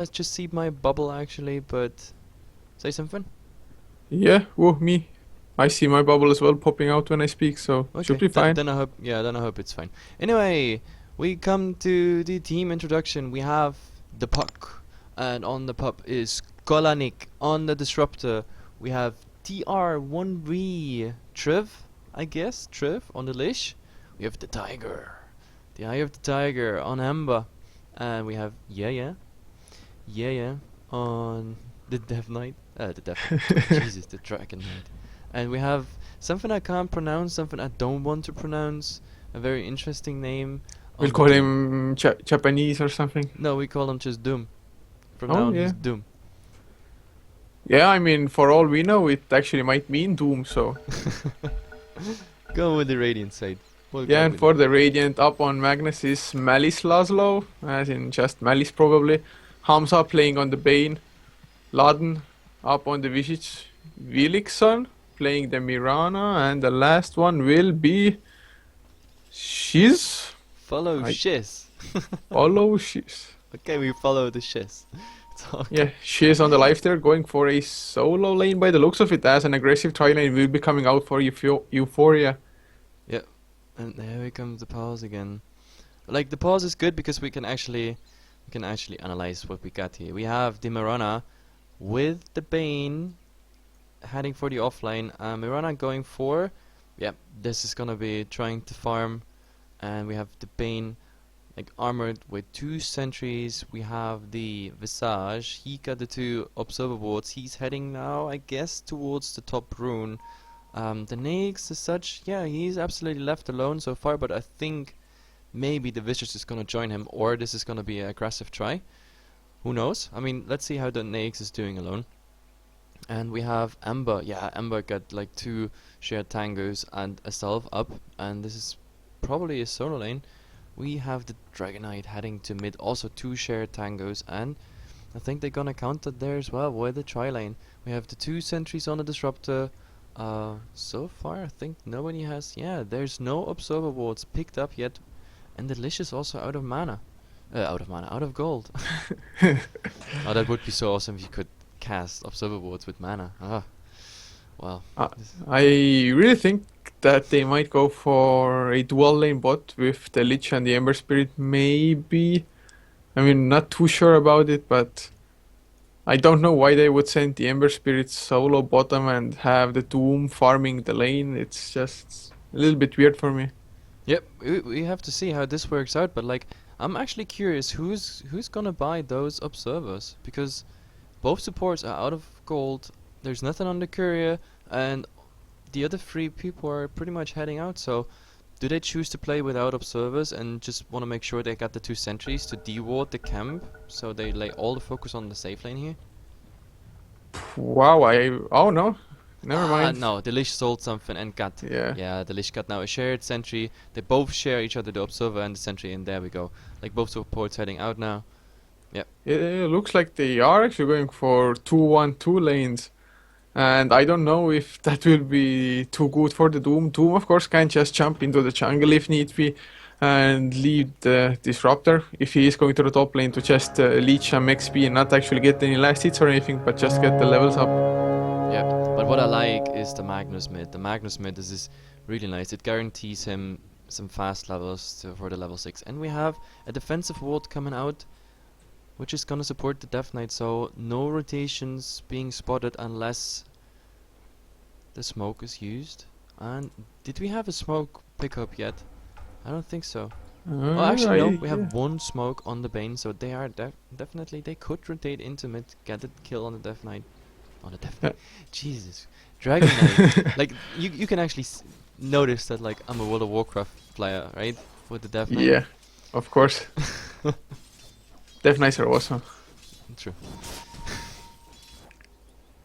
Let's just see my bubble actually, but say something. Yeah, whoa, me. I see my bubble as well popping out when I speak, so should Okay, be fine. then I hope, yeah, then I hope it's fine. Anyway, we come to the team introduction. We have the puck, and on the pup is Kolanik. On the disruptor, we have TR1V Triv, I guess, Triv on the leash. We have the tiger, the eye of the tiger on Amber, and we have yeah on the Death Knight. The Death Knight. Jesus, the Dragon Knight. And we have something I can't pronounce, something I don't want to pronounce. A very interesting name We'll on the call Doom. him Japanese or something. No, we call him just Doom. From now Oh, on, he's yeah. Doom. Yeah, I mean, for all we know, it actually might mean Doom, so. Go with the Radiant side. We'll go Yeah, and with it. for the Radiant up on Magnus is Malice Laszlo, as in just Malice probably. Hamza playing on the Bane. Laden up on the Visage. Vilixon playing the Mirana, and the last one will be Shiz. Follow I Shiz. follow Shiz. Okay, we follow the Shiz. It's all good. Yeah, Shiz on the life there, going for a solo lane by the looks of it, as an aggressive tri lane will be coming out for Eu4ia. Yep. And there comes the pause again. Like the pause is good because we can actually analyze what we got here. We have the Mirana with the Bane heading for the offlane. Mirana going for, yeah, this is gonna be trying to farm, and we have the Bane like armored with 2 sentries. We have the Visage. He got the 2 observer wards. He's heading now, I guess, towards the top rune. The Nyx as such, yeah, he's absolutely left alone so far, but I think maybe the Vicious is gonna join him, or this is gonna be an aggressive try. Who knows? I mean, let's see how the Nyx is doing alone. And we have Ember. Yeah, Ember got like 2 shared tangos and a self up, and this is probably a solo lane. We have the Dragon Knight heading to mid, also 2 shared tangos, and I think they're gonna counter there as well with the tri lane. We have the 2 sentries on the disruptor. So far I think nobody has, yeah, there's no observer wards picked up yet, and the Lish is also out of mana. Out of gold. Oh, that would be so awesome if you could cast observer wards with mana. Ah, well. Uh, I really think that they might go for a dual lane bot with the Lich and the Ember Spirit, maybe. I mean, not too sure about it, but I don't know why they would send the Ember Spirit solo bottom and have the Doom farming the lane. It's just a little bit weird for me. Yep, we have to see how this works out, but like, I'm actually curious who's gonna buy those observers, because both supports are out of gold. There's nothing on the courier, and the other 3 people are pretty much heading out. So, do they choose to play without observers and just want to make sure they got the 2 sentries to deward the camp, so they lay all the focus on the safe lane here? Wow, oh no, never Ah, mind. no, the Lich sold something and got. Yeah. Yeah, the Lich got now a shared sentry. They both share each other, the observer and the sentry, and there we go. Like both supports heading out now. Yep. It looks like they are actually going for 2-1-2 lanes. And I don't know if that will be too good for the Doom. Doom, of course, can just jump into the jungle if need be and leave the Disruptor if he is going to the top lane to just leech some XP and not actually get any last hits or anything, but just get the levels up. Yep. But what I like is the Magnus mid. The Magnus mid is really nice. It guarantees him some fast levels for the level 6. And we have a defensive ward coming out, which is gonna support the Death Knight, so no rotations being spotted unless the smoke is used. And did we have a smoke pickup yet? I don't think so. Oh, actually no, we Yeah. have 1 smoke on the Bane, so they are definitely, they could rotate into mid, get the kill on the Death Knight. On the Death Knight. Jesus. Dragon Knight. Like, you can actually notice that, like, I'm a World of Warcraft player, right? With the Death Knight. Yeah, of course. Death Knights are awesome. True.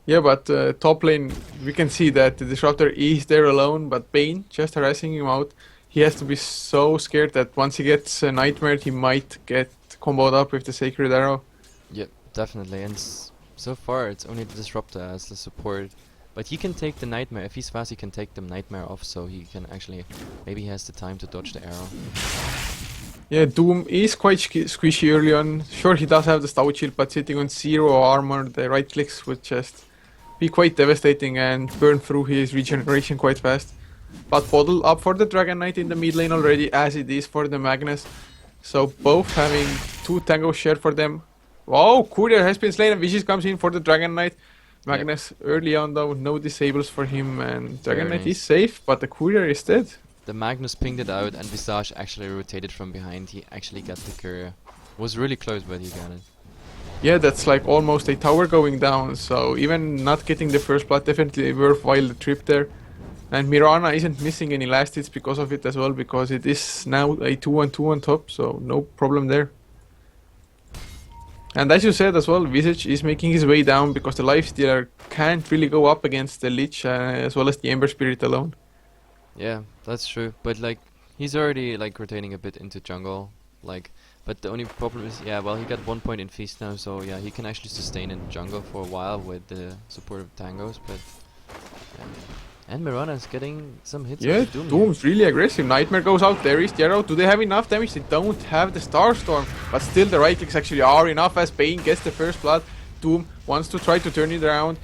Yeah, but top lane, we can see that the Disruptor is there alone, but Bane just harassing him out. He has to be so scared that once he gets a Nightmare, he might get comboed up with the Sacred Arrow. Yep, definitely. And so far, it's only the Disruptor as the support. But he can take the Nightmare. If he's fast, he can take the Nightmare off, so he can actually... Maybe he has the time to dodge the arrow. Yeah, Doom is quite squishy early on. Sure, he does have the stout shield, but sitting on 0 armor, the right clicks would just be quite devastating and burn through his regeneration quite fast. But Bottle up for the Dragon Knight in the mid lane already, as it is for the Magnus. So both having 2 tango share for them. Wow, Courier has been slain and Vicious comes in for the Dragon Knight. Magnus early on though, no disables for him, and Dragon Very Knight is nice. safe, but the Courier is dead. The Magnus pinged it out, and Visage actually rotated from behind. He actually got the courier. Was really close, but he got it. Yeah, that's like almost a tower going down, so even not getting the first blood definitely worthwhile the trip there. And Mirana isn't missing any last hits because of it as well, because it is now a 2-1-2 on top, so no problem there. And as you said as well, Visage is making his way down because the Lifestealer can't really go up against the Lich as well as the Ember Spirit alone. Yeah, that's true. But like, he's already like rotating a bit into jungle. Like, but the only problem is, yeah, well, he got 1 point in feast now, so yeah, he can actually sustain in jungle for a while with the support of tangos. But yeah. And Mirana is getting some hits. Yeah, Off Doom. Doom's really aggressive. Nightmare goes out, there is D2RO. Do they have enough damage? They don't have the Starstorm, but still the right clicks actually are enough as Bane gets the first blood. Doom wants to try to turn it around.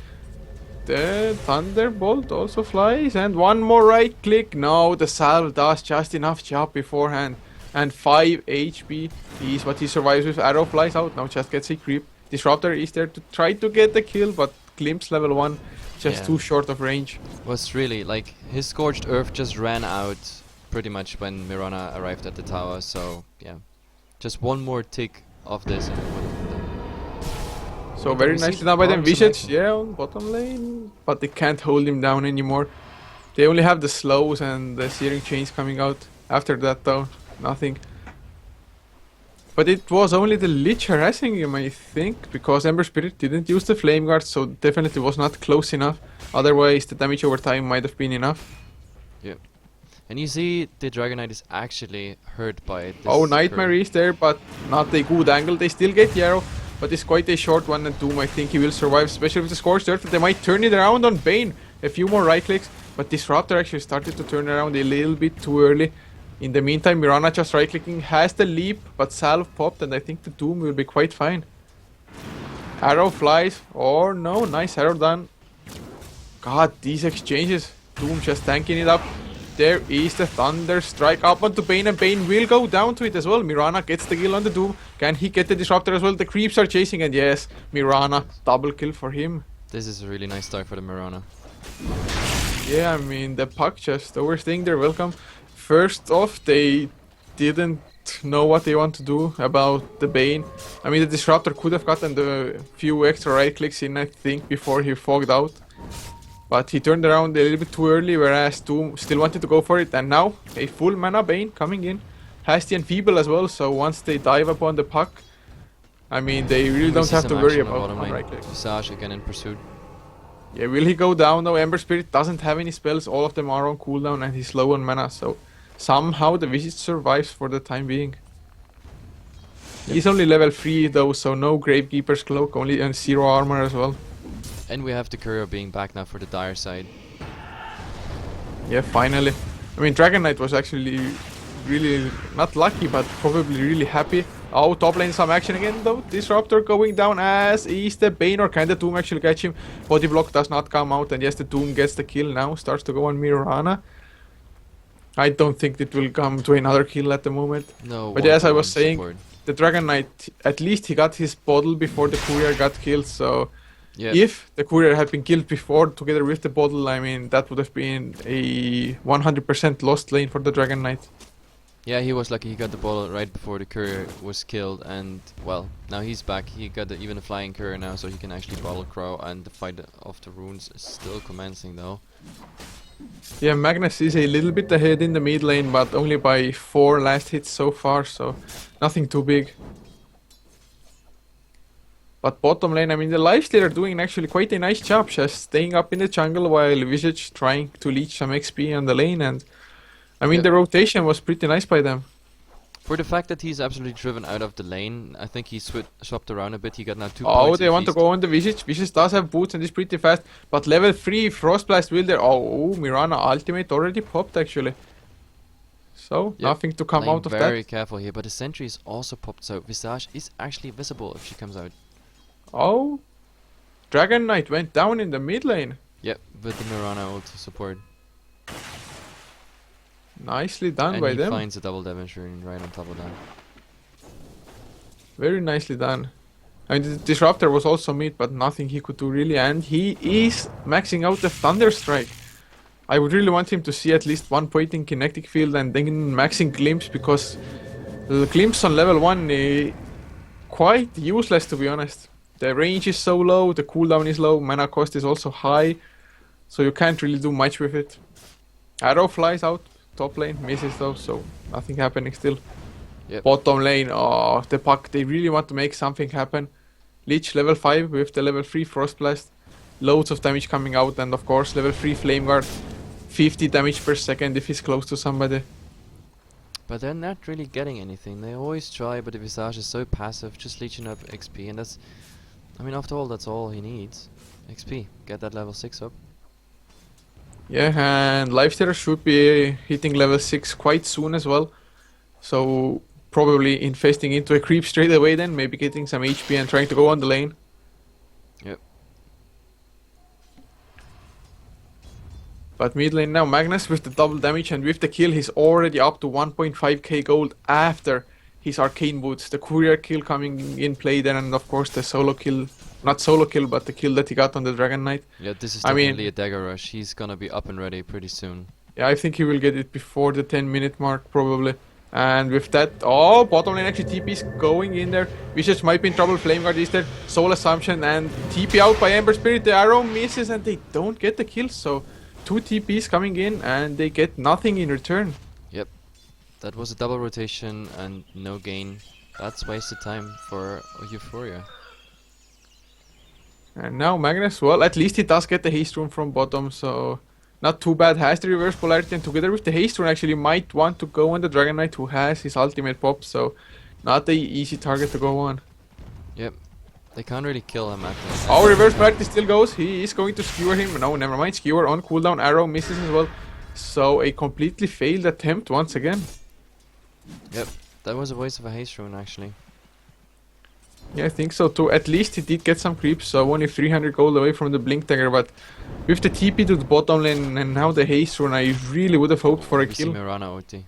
The Thunderbolt also flies, and one more right click. No, the salve does just enough job beforehand. And 5 HP is what he survives with. Arrow flies out, now just gets a creep. Disruptor is there to try to get the kill, but Glimpse level 1, just Yeah. too short of range. Was really like his scorched earth just ran out pretty much when Mirana arrived at the tower. So yeah, just one more tick of this and it would have been done. So very We see nicely done by them. Arms Visage, amazing. yeah, on bottom lane, but they can't hold him down anymore. They only have the slows and the searing chains coming out. After that though, nothing. But it was only the Lich harassing him, I think, because Ember Spirit didn't use the Flame Guard, so definitely was not close enough. Otherwise, the damage over time might have been enough. And you see the Dragon Knight is actually hurt by this. Oh, Nightmare curve. is there, but not a good angle. They still get the arrow, but it's quite a short one, and Doom, I think he will survive, especially with the Scorched Earth. They might turn it around on Bane. A few more right clicks, but Disruptor actually started to turn around a little bit too early. In the meantime, Mirana just right clicking, has the leap, but Salve popped, and I think the Doom will be quite fine. Arrow flies, or no, nice arrow done. God, these exchanges. Doom just tanking it up. There is the Thunder Strike up onto Bane, and Bane will go down to it as well. Mirana gets the kill on the Doom. Can he get the Disruptor as well? The creeps are chasing, and yes, Mirana, double kill for him. This is a really nice start for the Mirana. Yeah, I mean, the Puck just overstaying their welcome. First off, they didn't know what they want to do about the Bane. I mean, the Disruptor could have gotten the few extra right clicks in, I think, before he fogged out. But he turned around a little bit too early, whereas Doom still wanted to go for it. And now, a full mana Bane coming in. Has the Enfeeble as well, so once they dive upon the Puck, I mean, they really We don't see have some to worry action on about bottom lane. right clicks. Visage again in pursuit. Yeah, will he go down though? Ember Spirit doesn't have any spells, all of them are on cooldown, and he's low on mana, so somehow the Visage survives for the time being. He's only level 3 though, so no Gravekeeper's Cloak, only and 0 armor as well. And we have the courier being back now for the dire side. Yeah, finally. I mean, Dragon Knight was actually really not lucky, but probably really happy. Oh, top lane some action again though. Disruptor going down, as is the Bane, or can the Doom actually catch him? Body block does not come out, and yes, the Doom gets the kill now. Starts to go on Mirana. I don't think it will come to another kill at the moment. No. But as I was 1-for-1 saying, support. the Dragon Knight, at least he got his bottle before the Courier got killed, so Yeah. if the Courier had been killed before together with the bottle, I mean, that would have been a 100% lost lane for the Dragon Knight. Yeah, he was lucky. He got the ball right before the courier was killed, and well, now he's back. He got even a flying courier now, so he can actually bottle crow. And the fight of the runes is still commencing, though. Yeah, Magnus is a little bit ahead in the mid lane, but only by 4 last hits so far, so nothing too big. But bottom lane, I mean, the Lifesteal are doing actually quite a nice job, just staying up in the jungle while Visage trying to leech some XP on the lane, and I mean, Yeah. the rotation was pretty nice by them. For the fact that he's absolutely driven out of the lane, I think he swapped around a bit. He got now 2 Oh, points. they in want to feast. go on the Visage. Visage does have boots and is pretty fast, but level 3 Frostblast will there. Oh, Mirana ultimate already popped actually. So, Yep, nothing to come playing out of very that. careful here, but the sentry is also popped, so Visage is actually visible if she comes out. Oh, Dragon Knight went down in the mid lane. Yep, with the Mirana ult to support. Nicely done And by he them. finds the double damage rune right on top of that. Very nicely done. And the Disruptor was also mid, but nothing he could do really. And he is maxing out the Thunderstrike. I would really want him to see at least one point in Kinetic Field and then maxing Glimpse, because the Glimpse on level 1 quite useless, to be honest. The range is so low, the cooldown is low, mana cost is also high, so you can't really do much with it. Arrow flies out top lane, misses though, so nothing happening still. Yep. Bottom lane, oh, thePuck, they really want to make something happen. Lich level 5 with the level 3 Frost Blast. Loads of damage coming out, and of course level 3 Flame Guard. 50 damage per second if he's close to somebody. But they're not really getting anything. They always try, but the Visage is so passive, just leeching up XP, and that's... I mean, after all, that's all he needs. XP. Get that level 6 up. Yeah, and Lifestealer should be hitting level 6 quite soon as well. So probably infesting into a creep straight away then, maybe getting some HP and trying to go on the lane. Yep. But mid lane now, Magnus with the double damage, and with the kill he's already up to 1.5k gold after his arcane boots. The courier kill coming in play then, and of course the solo kill, not solo kill, but the kill that he got on the Dragon Knight. Yeah, this is I mean- definitely a dagger rush. He's gonna be up and ready pretty soon. Yeah, I think he will get it before the 10-minute mark probably. And with that, oh, bottom lane actually TP's going in there. Visage might be in trouble, Flame Guard is there, Soul Assumption, and TP out by Ember Spirit. The arrow misses and they don't get the kill, so 2 TPs coming in and they get nothing in return. Yep. That was a double rotation and no gain. That's wasted time for Eu4ia. And now Magnus, well, at least he does get the haste rune from bottom, so not too bad. Has the reverse polarity, and together with the haste rune actually might want to go on the Dragon Knight, who has his ultimate pop, so not the easy target to go on. Yep. They can't really kill him at this. Oh, reverse polarity still goes. He is going to skewer him. No, never mind. Skewer on cooldown. Arrow misses as well. So a completely failed attempt once again. Yep. That was a waste of a haste rune actually. Yeah, I think so too. At least he did get some creeps, so only 300 gold away from the Blink Dagger, but with the TP to the bottom lane and now the haste rune, I really would have hoped for a We see kill. Mirana OT.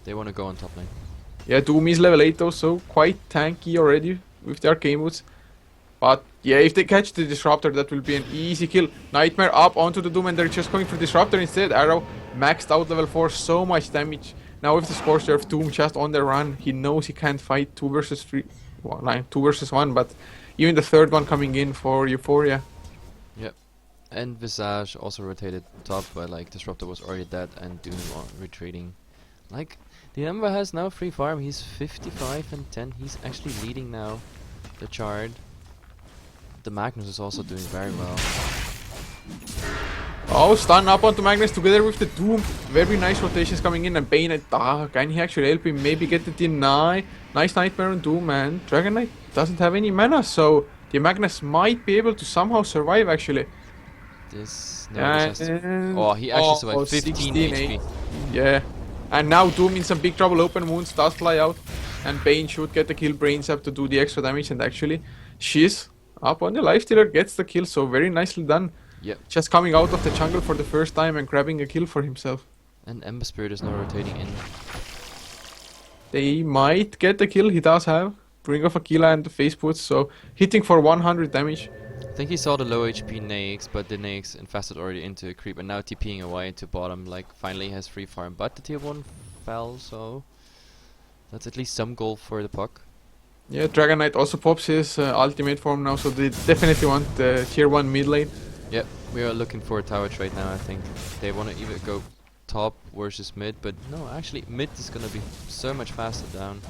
They wanna go on top lane. Yeah, Doom is level 8 though, so quite tanky already with the arcane boots. But yeah, if they catch the Disruptor, that will be an easy kill. Nightmare up onto the Doom, and they're just going for Disruptor instead. Arrow maxed out level 4, so much damage. Now with the Scorcher of Doom just on the run, he knows he can't fight 2 versus 3. Well, 2 versus 1, but even the third one coming in for Eu4ia. Yep. And Visage also rotated top, but like Disruptor was already dead and Doom retreating. Like, the Ember has now free farm. He's 55 and 10. He's actually leading now the chart. The Magnus is also doing very well. Oh, stun up onto Magnus together with the Doom. Very nice rotations coming in, and Bane can he actually help him maybe get the deny? Nice Nightmare on Doom, and Dragon Knight doesn't have any mana, so the Magnus might be able to somehow survive actually. This has to... And Oh, he actually survived 15 16 HP. Yeah. And now Doom in some big trouble, open wounds, does fly out. And Bane should get the kill, Brains up to do the extra damage, and actually she's up on the Lifestealer, gets the kill, so very nicely done. Yep. Just coming out of the jungle for the first time and grabbing a kill for himself. And Ember Spirit is now rotating in. They might get the kill, he does have. Bring of Aquila and the face boots, so hitting for 100 damage. I think he saw the low HP Naix, but the Naix infested already into a creep, and now TPing away to bottom, like finally has free farm. But the tier 1 fell, so that's at least some goal for the puck. Yeah, Dragon Knight also pops his ultimate form now, so they definitely want the tier 1 mid lane. Yep, we are looking for a tower trade now, I think. They want to either go top versus mid, but no, actually mid is gonna be so much faster down.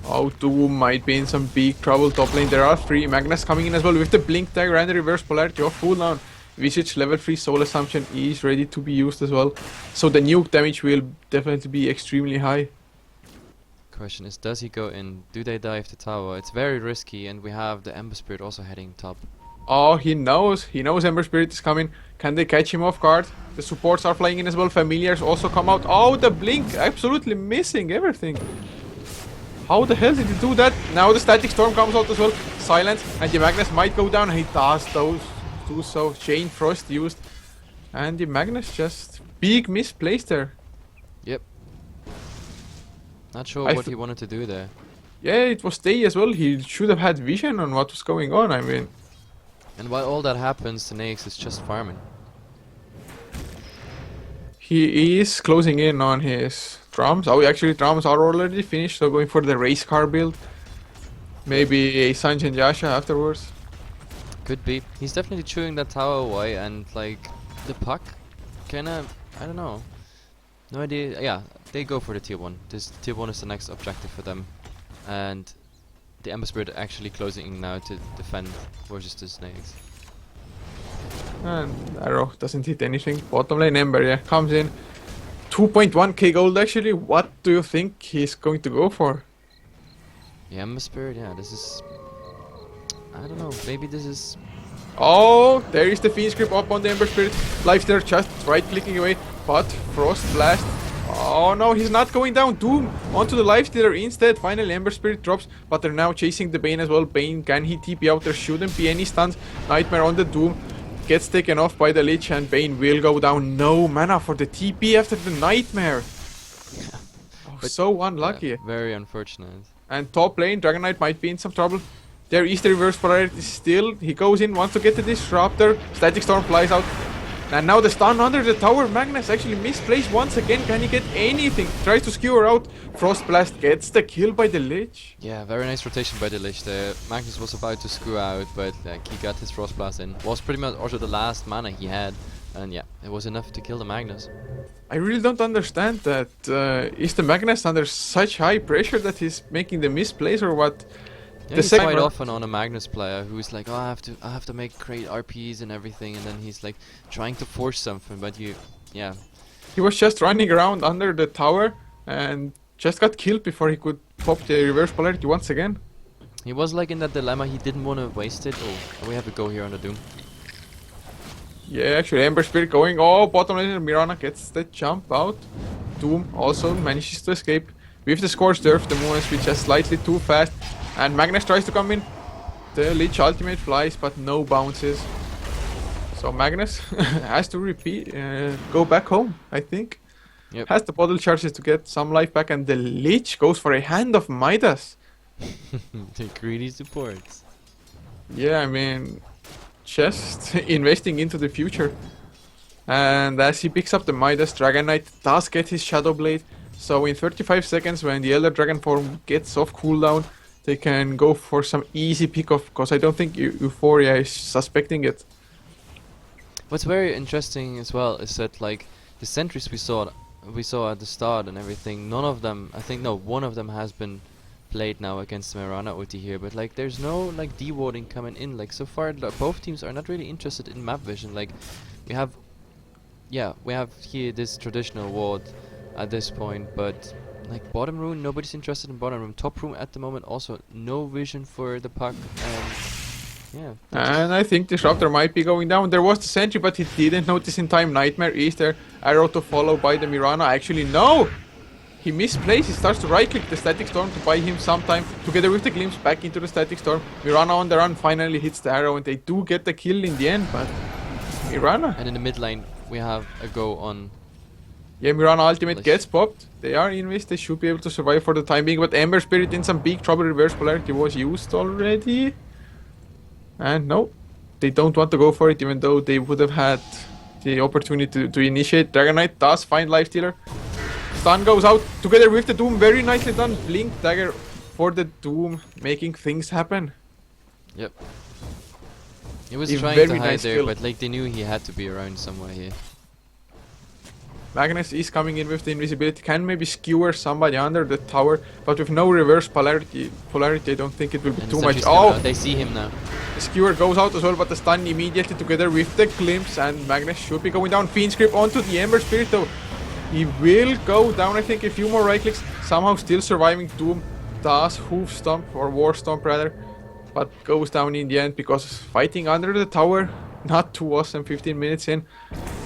Oh, Doom might be in some big trouble top lane. There are 3 Magnus coming in as well with the Blink Dagger and the reverse polarity off cooldown. Visage level 3 Soul Assumption is ready to be used as well. So the nuke damage will definitely be extremely high. Question is, does he go in? Do they dive the tower? It's very risky, and we have the Ember Spirit also heading top. Oh, he knows. He knows Ember Spirit is coming. Can they catch him off guard? The supports are flying in as well. Familiars also come out. Oh, the blink. Absolutely missing everything. How the hell did he do that? Now the Static Storm comes out as well. Silence. And the Magnus might go down. He does those. Do so. Chain Frost used. And the Magnus just big misplaced there. Yep. Not sure what he wanted to do there. Yeah, it was Day as well. He should have had vision on what was going on, I mean. And while all that happens, the Naix is just farming. He is closing in on his drums. Oh, actually, drums are already finished, so going for the race car build. Maybe a Sanjay and Yasha afterwards. Could be. He's definitely chewing that tower away, and like the puck, kinda, I don't know. No idea. Yeah, they go for the tier 1. This tier 1 is the next objective for them. And the Ember Spirit actually closing in now to defend versus the Snakes. And Arrow doesn't hit anything. Bottom lane Ember, yeah, comes in. 2.1k gold actually. What do you think he's going to go for? The Ember Spirit, yeah, this is... I don't know, maybe this is... Oh, there is the Fiend's Grip up on the Ember Spirit. Lifestealer just right clicking away, but Frost Blast. Oh no, he's not going down. Doom onto the Lifestealer instead. Finally, Ember Spirit drops, but they're now chasing the Bane as well. Bane, can he TP out? There shouldn't be any stuns. Nightmare on the Doom. Gets taken off by the Lich, and Bane will go down. No mana for the TP after the Nightmare. Oh, so unlucky. Yeah, very unfortunate. And top lane, Dragon Knight might be in some trouble. There is the reverse polarity still. He goes in, wants to get the Disruptor. Static Storm flies out. And now the stun under the tower. Magnus actually misplaced once again. Can he get anything? Tries to skewer out. Frost Blast gets the kill by the Lich. Yeah, very nice rotation by the Lich there. Magnus was about to screw out, but like, he got his Frost Blast in. Was pretty much also the last mana he had. And yeah, it was enough to kill the Magnus. I really don't understand that. Is the Magnus under such high pressure that he's making the misplays or what? Yeah, he's quite often on a Magnus player who's like, oh, I have to make great RPs and everything, and then he's like trying to force something, but yeah. He was just running around under the tower and just got killed before he could pop the reverse polarity once again. He was like in that dilemma. He didn't want to waste it. Oh, we have to go here on the Doom. Yeah, actually, Ember Spirit going. Oh, bottom lane, Mirana gets the jump out. Doom also manages to escape. With the Scorched Earth, the movement speed just slightly too fast. And Magnus tries to come in. The Lich ultimate flies, but no bounces. So Magnus has to repeat, go back home, I think. Yep. Has the bottle charges to get some life back, and the Lich goes for a Hand of Midas. The greedy supports. Yeah, I mean, just investing into the future. And as he picks up the Midas, Dragon Knight does get his Shadow Blade. So in 35 seconds, when the Elder Dragon form gets off cooldown, they can go for some easy pick-off, because I don't think Eu4ia is suspecting it. What's very interesting as well is that like the sentries we saw at the start and everything, none of them, I think no, one of them has been played now against Mirana ulti here, but like there's no like de-warding coming in. Like so far both teams are not really interested in map vision. Like we have here this traditional ward at this point, but like bottom room, nobody's interested in bottom room. Top room at the moment also no vision for the puck, and yeah. And I think Disruptor might be going down. There was the sentry, but he didn't notice in time. Nightmare is there. Arrow to follow by the Mirana. Actually, no! He misplaced. He starts to right-click the Static Storm to buy him some time. Together with the Glimpse back into the Static Storm. Mirana on the run finally hits the arrow, and they do get the kill in the end, but Mirana. And in the mid lane we have a go on. Yeah, Mirana ultimate gets popped. They are invest. They should be able to survive for the time being, but Ember Spirit in some big trouble. Reverse polarity was used already. And no, they don't want to go for it, even though they would have had the opportunity to initiate. Dragon Knight does find Lifestealer. Stun goes out together with the Doom. Very nicely done. Blink dagger for the Doom, making things happen. Yep. He was trying to hide there, but like they knew he had to be around somewhere here. Magnus is coming in with the invisibility, can maybe skewer somebody under the tower, but with no reverse polarity, I don't think it will be too much. Oh! They see him now. The skewer goes out as well, but the stun immediately together with the Glimpse, and Magnus should be going down. Fiend's Grip onto the Ember Spirit though. He will go down, I think, a few more right clicks, somehow still surviving. Doom does Hoof Stomp, or War Stomp rather. but goes down in the end because fighting under the tower, not too awesome. 15 minutes in,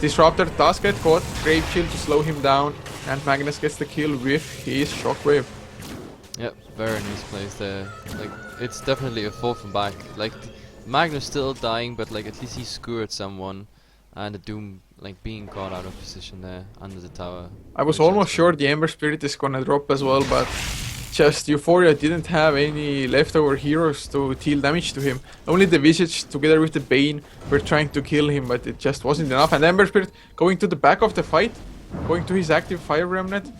Disruptor does get caught, Grave Shield to slow him down, and Magnus gets the kill with his Shockwave. Yep, very nice plays there. Like, it's definitely a fall from back. Like, Magnus still dying, but like at least he skewered someone, and the Doom like being caught out of position there under the tower. I was Good almost shots sure the Ember Spirit is gonna drop as well, but just Eu4ia didn't have any leftover heroes to deal damage to him. Only the Visage together with the Bane were trying to kill him, but it just wasn't enough. And Ember Spirit going to the back of the fight, going to his active Fire Remnant,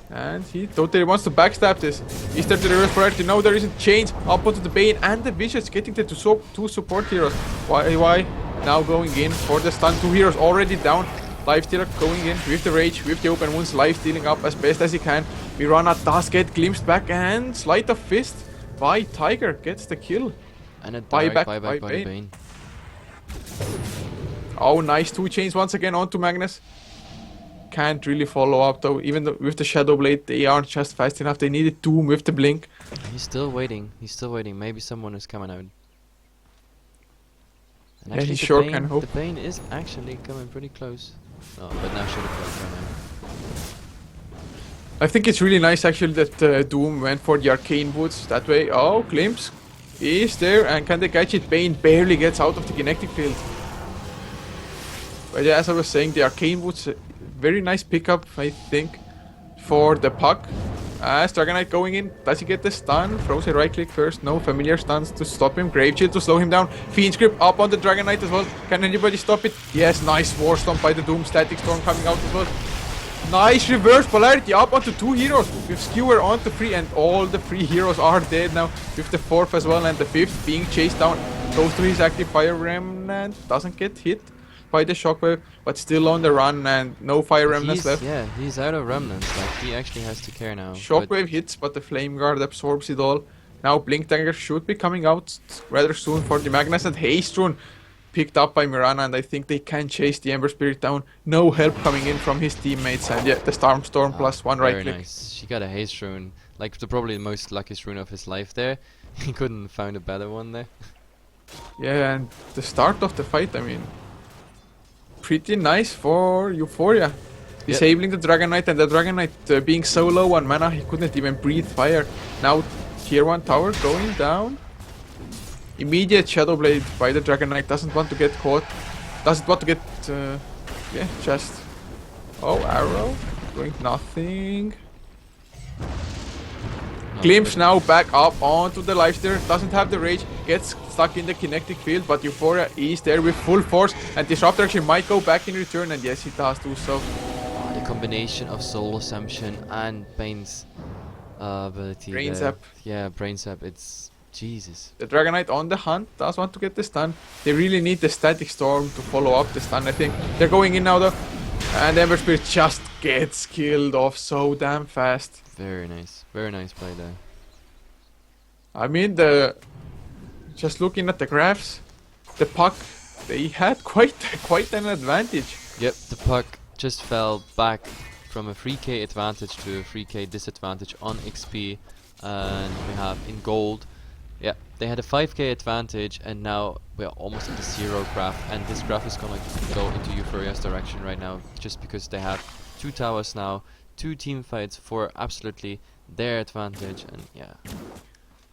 and he totally wants to backstab this. Is there the reverse polarity? No, there isn't. Chains up onto the Bane and the Visage getting the two support heroes. Why? Now going in for the stun. 2 heroes already down. Lifestealer going in with the Rage, with the open wounds, lifestealing up as best as he can. Mirana does get glimpsed back, and Sleight of Fist by Tiger gets the kill. And a direct buyback by the Bane. Oh, nice 2 chains once again onto Magnus. Can't really follow up though, even though with the Shadow Blade they aren't just fast enough. They needed Doom with the blink. He's still waiting. Maybe someone is coming out. And Yeah, he the sure Bane, can hope. The Bane is actually coming pretty close. Oh, but now should have gone now. I think it's really nice actually that Doom went for the Arcane Boots that way. Oh, Glimpse is there, and can they catch it? Bane barely gets out of the kinetic field. But yeah, as I was saying, the Arcane Boots, very nice pickup, I think, for thePuck. As Dragon Knight going in, does he get the stun? Throws a right click first, no familiar stuns to stop him. Grave Shield to slow him down. Fiend's Grip up on the Dragon Knight as well. Can anybody stop it? Yes, nice War Stomp by the Doom. Static Storm coming out as well. Nice reverse polarity up onto 2 heroes with Skewer onto 3, and all the 3 heroes are dead now, with the 4th as well, and the 5th being chased down. Goes to his active Fire Remnant, doesn't get hit by the Shockwave, but still on the run, and no Fire Remnants left. Yeah, he's out of remnants. Like, he actually has to care now. Shockwave hits, but the Flame Guard absorbs it all. Now Blink Dagger should be coming out rather soon for the Magnus, and Haste Rune picked up by Mirana, and I think they can chase the Ember Spirit down. No help coming in from his teammates, and yeah, the Storm plus 1 right click. Very nice. She got a haste rune, like probably the most luckiest rune of his life there. He couldn't find a better one there. Yeah, and the start of the fight, I mean, pretty nice for Eu4ia. Disabling the Dragon Knight, and the Dragon Knight being so low on mana, he couldn't even breathe fire. Now tier 1 tower going down. Immediate Shadow Blade by the Dragon Knight, doesn't want to get caught. Doesn't want to get, yeah, just... Oh, arrow. Doing nothing. Glimpse now back up onto the Lifestealer, doesn't have the Rage, gets stuck in the kinetic field, but Eu4ia is there with full force, and Disruptor actually might go back in return, and yes, he does do so. The combination of Soul Assumption and Bane's ability. Brain there. Zap. Yeah, Brain Zap, it's... Jesus. The Dragon Knight on the hunt, does want to get the stun. They really need the Static Storm to follow up the stun, I think. They're going in now though, and Ember Spirit just gets killed off so damn fast. Very nice play there. I mean, just looking at the graphs, thePuck, they had quite an advantage. Yep, thePuck just fell back from a 3k advantage to a 3k disadvantage on XP, and we have in gold, yeah, they had a 5k advantage, and now we're almost at the 0 graph, and this graph is gonna go into Eu4ia's direction right now, just because they have 2 towers now, 2 team fights for absolutely their advantage, and yeah.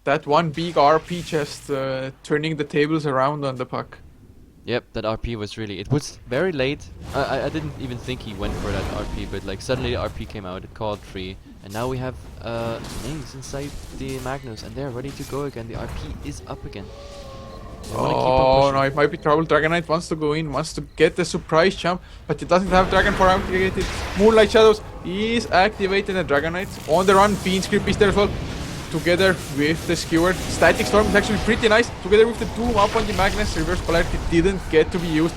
That one big RP just turning the tables around on thePuck. Yep, that RP was really... It was very late. I didn't even think he went for that RP, but like suddenly the RP came out, it called 3, and now we have Lynx inside the Magnus, and they're ready to go again. The RP is up again. Oh no, it might be trouble. Dragon Knight wants to go in, wants to get the surprise jump, but he doesn't have Dragon for activated. Moonlight Shadows is activated, and Dragon Knight on the run. Fiend's Grip is there as well, together with the Skewer. Static Storm is actually pretty nice, together with the Doom up on the Magnus. Reverse Polarity didn't get to be used.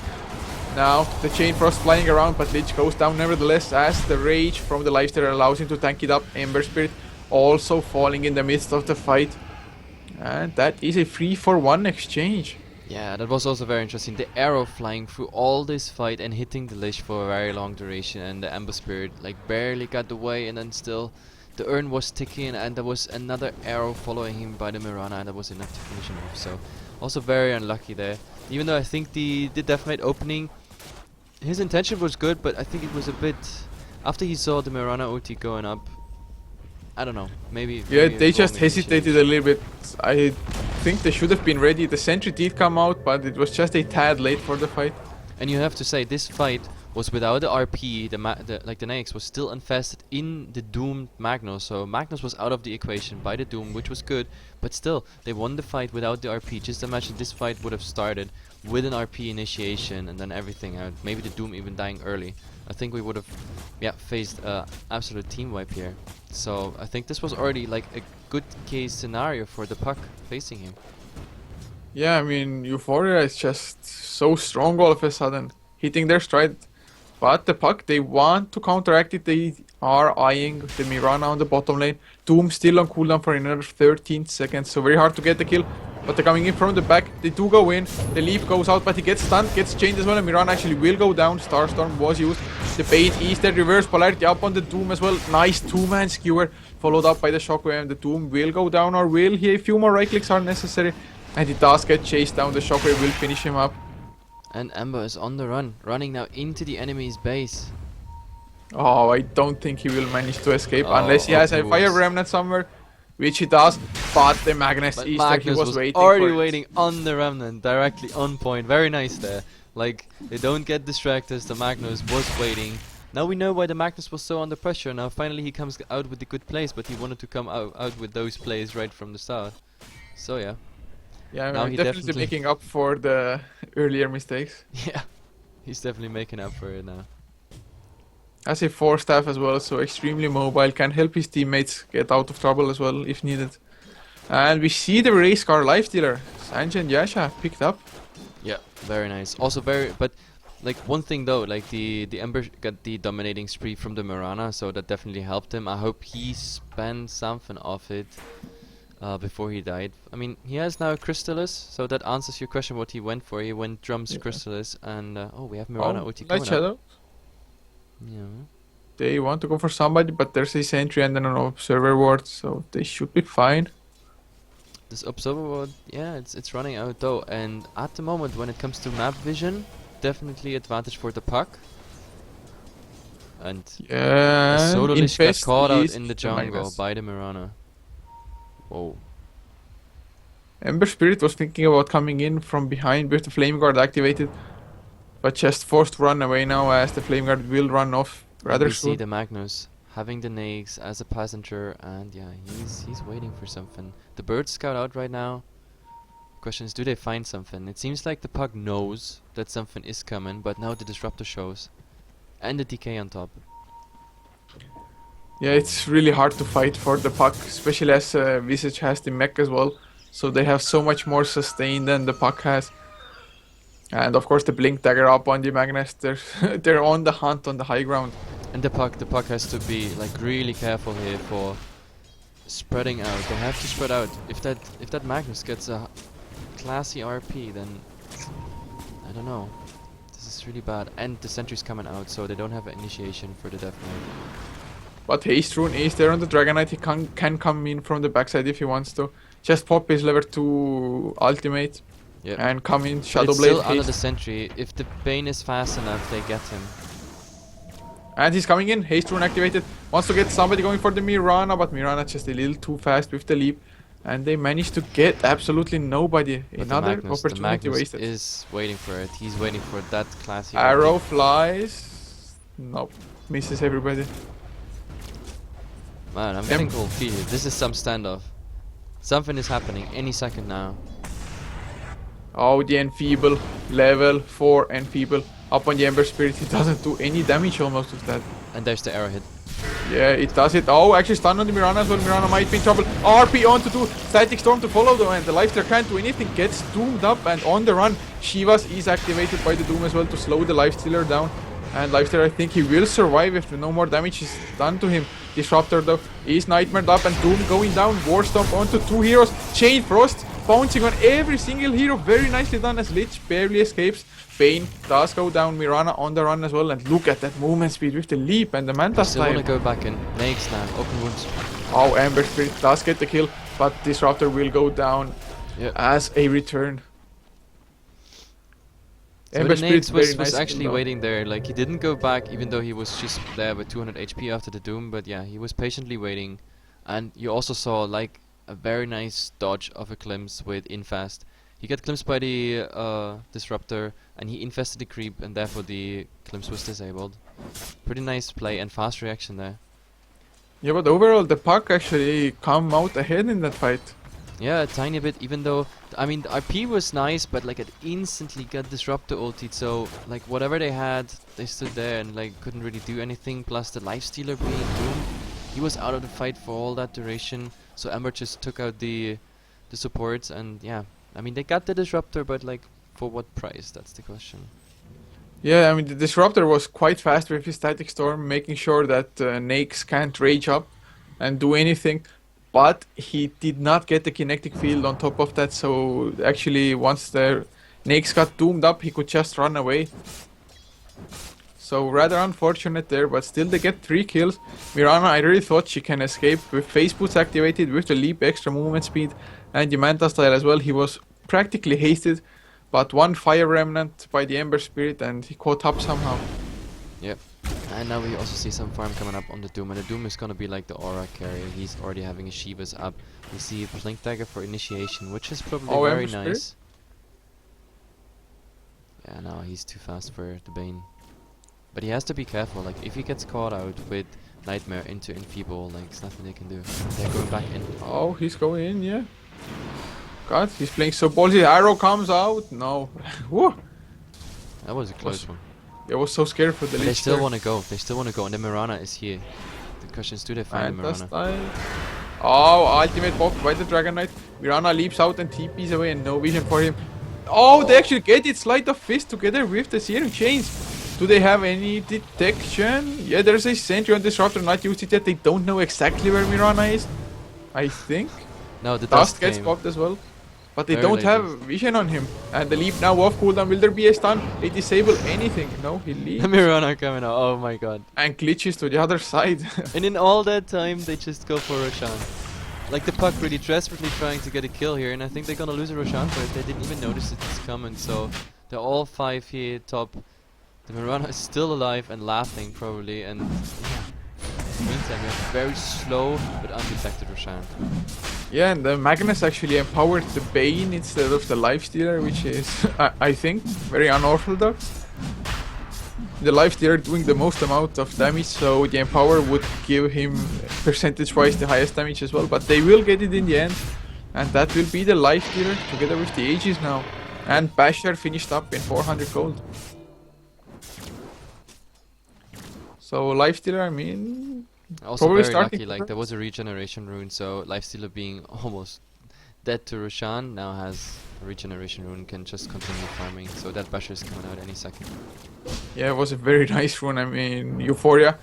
Now the Chain Frost flying around, but Lich goes down nevertheless, as the Rage from the Lifestealer allows him to tank it up. Ember Spirit also falling in the midst of the fight. And that is a 3-for-1 exchange. Yeah, that was also very interesting. The arrow flying through all this fight and hitting the Lich for a very long duration, and the Ember Spirit like barely got away, and then still the urn was ticking, and there was another arrow following him by the Mirana, and that was enough to finish him off. So also very unlucky there. Even though I think the deathmate opening, his intention was good, but I think it was a bit after he saw the Mirana ulti going up. I don't know. Maybe. Yeah, maybe they wrong just hesitated initiation. a little bit. I think they should have been ready. The sentry did come out, but it was just a tad late for the fight. And you have to say this fight was without the RP. The Naix was still infested in the doomed Magnus, so Magnus was out of the equation by the Doom, which was good. But still, they won the fight without the RP. Just imagine this fight would have started with an RP initiation and then everything out. Maybe the Doom even dying early. I think we would have, yeah, faced absolute team wipe here. So I think this was already like a good case scenario for thePuck facing him. Yeah, I mean, Eu4ia is just so strong all of a sudden, hitting their stride. But thePuck, they want to counteract it. They are eyeing the Mirana on the bottom lane. Doom still on cooldown for another 13 seconds, so very hard to get the kill. But they're coming in from the back. They do go in. The leaf goes out, but he gets stunned, gets chained as well. And Mirana actually will go down. Starstorm was used. The bait is there. Reverse polarity up on the Doom as well. Nice two-man skewer, followed up by the shockwave. And the Doom will go down, or will he? A few more right clicks are necessary. And he does get chased down. The shockwave will finish him up. And Ember is on the run, running now into the enemy's base. Oh, I don't think he will manage to escape Oh, unless he has a oops. fire remnant somewhere, which he does. But the Magnus But is there. He Magnus was was waiting already for it. waiting on the remnant, directly on point. Very nice there. Like, they don't get distracted. The Magnus was waiting. Now we know why the Magnus was so under pressure. Now finally he comes out with the good plays, but he wanted to come out with those plays right from the start. So yeah. Yeah, Now I'm he definitely definitely- making up for the earlier mistakes. Yeah. He's definitely making up for it now. As a 4-staff as well, so extremely mobile, can help his teammates get out of trouble as well if needed. And we see the race car lifestealer, Sanjay and Yasha picked up. Yeah, very nice. Also very, but like one thing though, like the Ember got the dominating spree from the Mirana, so that definitely helped him. I hope he spent something off it before he died. I mean, he has now a Crystallis, so that answers your question what he went for. He went Drums Yeah. Crystallis, and oh, we have Mirana ulti Light coming up. Shadow. Yeah. They want to go for somebody, but there's a sentry and then an observer ward, so they should be fine. This observer ward, yeah, it's running out though, and at the moment when it comes to map vision, definitely advantage for thePuck. And Yeah, Sodalish got Infest caught out is in the the jungle Magnus. by the Mirana. Whoa. Ember Spirit was thinking about coming in from behind with the Flame Guard activated, but just forced to run away now as the Flame Guard will run off And rather we see soon. the Magnus having the Naix as a passenger, and yeah, he's waiting for something. The birds scout out right now. Question is, do they find something? It seems like thePuck knows that something is coming, but now the disruptor shows, and the DK on top. Yeah, it's really hard to fight for thePuck, especially as Visage has the mech as well, so they have so much more sustain than thePuck has. And of course the Blink Dagger up on the Magnus, they're on the hunt on the high ground. And thePuck has to be like really careful here for spreading out. They have to spread out. If that Magnus gets a classy RP, then I don't know. This is really bad. And the sentry's coming out, so they don't have an initiation for the Death Knight. But Haste Rune is there on the Dragon Knight, he can come in from the backside if he wants to. Just pop his level 2 ultimate Yeah. and come in But Shadow it's Blade still under the Haste. sentry. If the Bane is fast enough, they get him. And he's coming in, Haste Rune activated, wants to get somebody going for the Mirana, but Mirana just a little too fast with the leap. And they managed to get absolutely nobody. But Another the opportunity Magnus wasted. is waiting for it. He's waiting for that classy Arrow RP. flies. Nope. Misses everybody. Man, I'm getting cold feet here. This is some standoff. Something is happening any second now. Oh, the Enfeeble. Level 4 Enfeeble. Up on the Ember Spirit. He doesn't do any damage almost with that. And there's the arrow hit. Yeah, it does it. Oh, actually stun on the Mirana as well. Mirana might be in trouble. RP on to do. Static Storm to follow though. And the Lifestealer can't do anything. Gets doomed up and on the run. Shivas is activated by the Doom as well to slow the Lifestealer down. And Lifestealer, I think he will survive if no more damage is done to him. Disruptor though is nightmared up and Doom going down. War Stomp onto 2 heroes. Chain Frost bouncing on every single hero. Very nicely done as Lich barely escapes. Bane does go down. Mirana on the run as well. And look at that movement speed with the leap and the I Manta still style. want to go back in. Nags now. Open wounds. Oh, Ember Spirit does get the kill, but Disruptor will go down as a return. So Ember the Spirit Nags very was nice actually kill, waiting there. Like, he didn't go back, even though he was just there with 200 HP after the Doom. But yeah, he was patiently waiting. And you also saw, like, a very nice dodge of a glimpse with Infast. He got glimpsed by the Disruptor, and he infested the creep, and therefore the glimpse was disabled. Pretty nice play and fast reaction there. Yeah, but overall the Puck actually come out ahead in that fight. Yeah, a tiny bit, even though, I mean, the RP was nice, but like it instantly got Disruptor ulted, so like whatever they had, they stood there and like couldn't really do anything, plus the Lifestealer being doomed. He was out of the fight for all that duration, so Ember just took out the supports, and yeah, I mean, they got the Disruptor, but like, for what price? That's the question. Yeah, I mean the Disruptor was quite fast with his Static Storm, making sure that Nake's can't rage up and do anything. But he did not get the kinetic field on top of that, so actually once the Nake's got doomed up, he could just run away. So rather unfortunate there, but still they get 3 kills. Mirana, I really thought she can escape with Phase Boots activated, with the leap, extra movement speed, and the Manta style as well. He was practically hasted, but one Fire Remnant by the Ember Spirit and he caught up somehow. Yep. And now we also see some farm coming up on the Doom, and the Doom is gonna be like the aura carrier. He's already having his Shivas up. We see a Blink Dagger for initiation, which is probably very Ember Spirit? nice. Yeah, no, he's too fast for the Bane. But he has to be careful, like if he gets caught out with Nightmare into Enfeeble, like there's nothing they can do. They're going back in. Oh, he's going in, yeah. God, he's playing so ballsy. Arrow comes out. No. Woo. That was a close one. I was so scared for the But they Lich still there. want to go. They still want to go, and the Mirana is here. The question is, do they find the Manta Mirana? style. Oh, ultimate pop by the Dragon Knight. Mirana leaps out and TPs away and no vision for him. Oh, they actually get it. Sleight of Fist together with the Searing Chains. Do they have any detection? Yeah, there's a sentry on Disruptor, not used it yet. They don't know exactly where Mirana is, I think. No, the Dust dust gets came. popped as well. But they Very don't late have dust. vision on him. And the leap now off cooldown. Will there be a stun? They disable anything. No, he The leaves. Mirana coming out. Oh my god. And glitches to the other side. And in all that time, they just go for Roshan. Like the Puck really desperately trying to get a kill here, and I think they're gonna lose a Roshan for it. They didn't even notice it's coming, so they're all 5 here top. The Mirana is still alive and laughing probably, and yeah. In the meantime, we have very slow but undetected Roshan. Yeah, and the Magnus actually empowered the Bane instead of the Lifestealer, which is, I think, very unorthodox. The Lifestealer doing the most amount of damage, so the Empower would give him percentage-wise the highest damage as well, but they will get it in the end. And that will be the Lifestealer together with the Aegis now. And Basher finished up in 400 gold. So Lifestealer, I mean, Also probably very starting lucky, to like hurt. there was a regeneration rune, so Lifestealer being almost dead to Roshan now has a regeneration rune, can just continue farming, so that Basher is coming out any second. Yeah, it was a very nice rune. I mean, Eu4ia.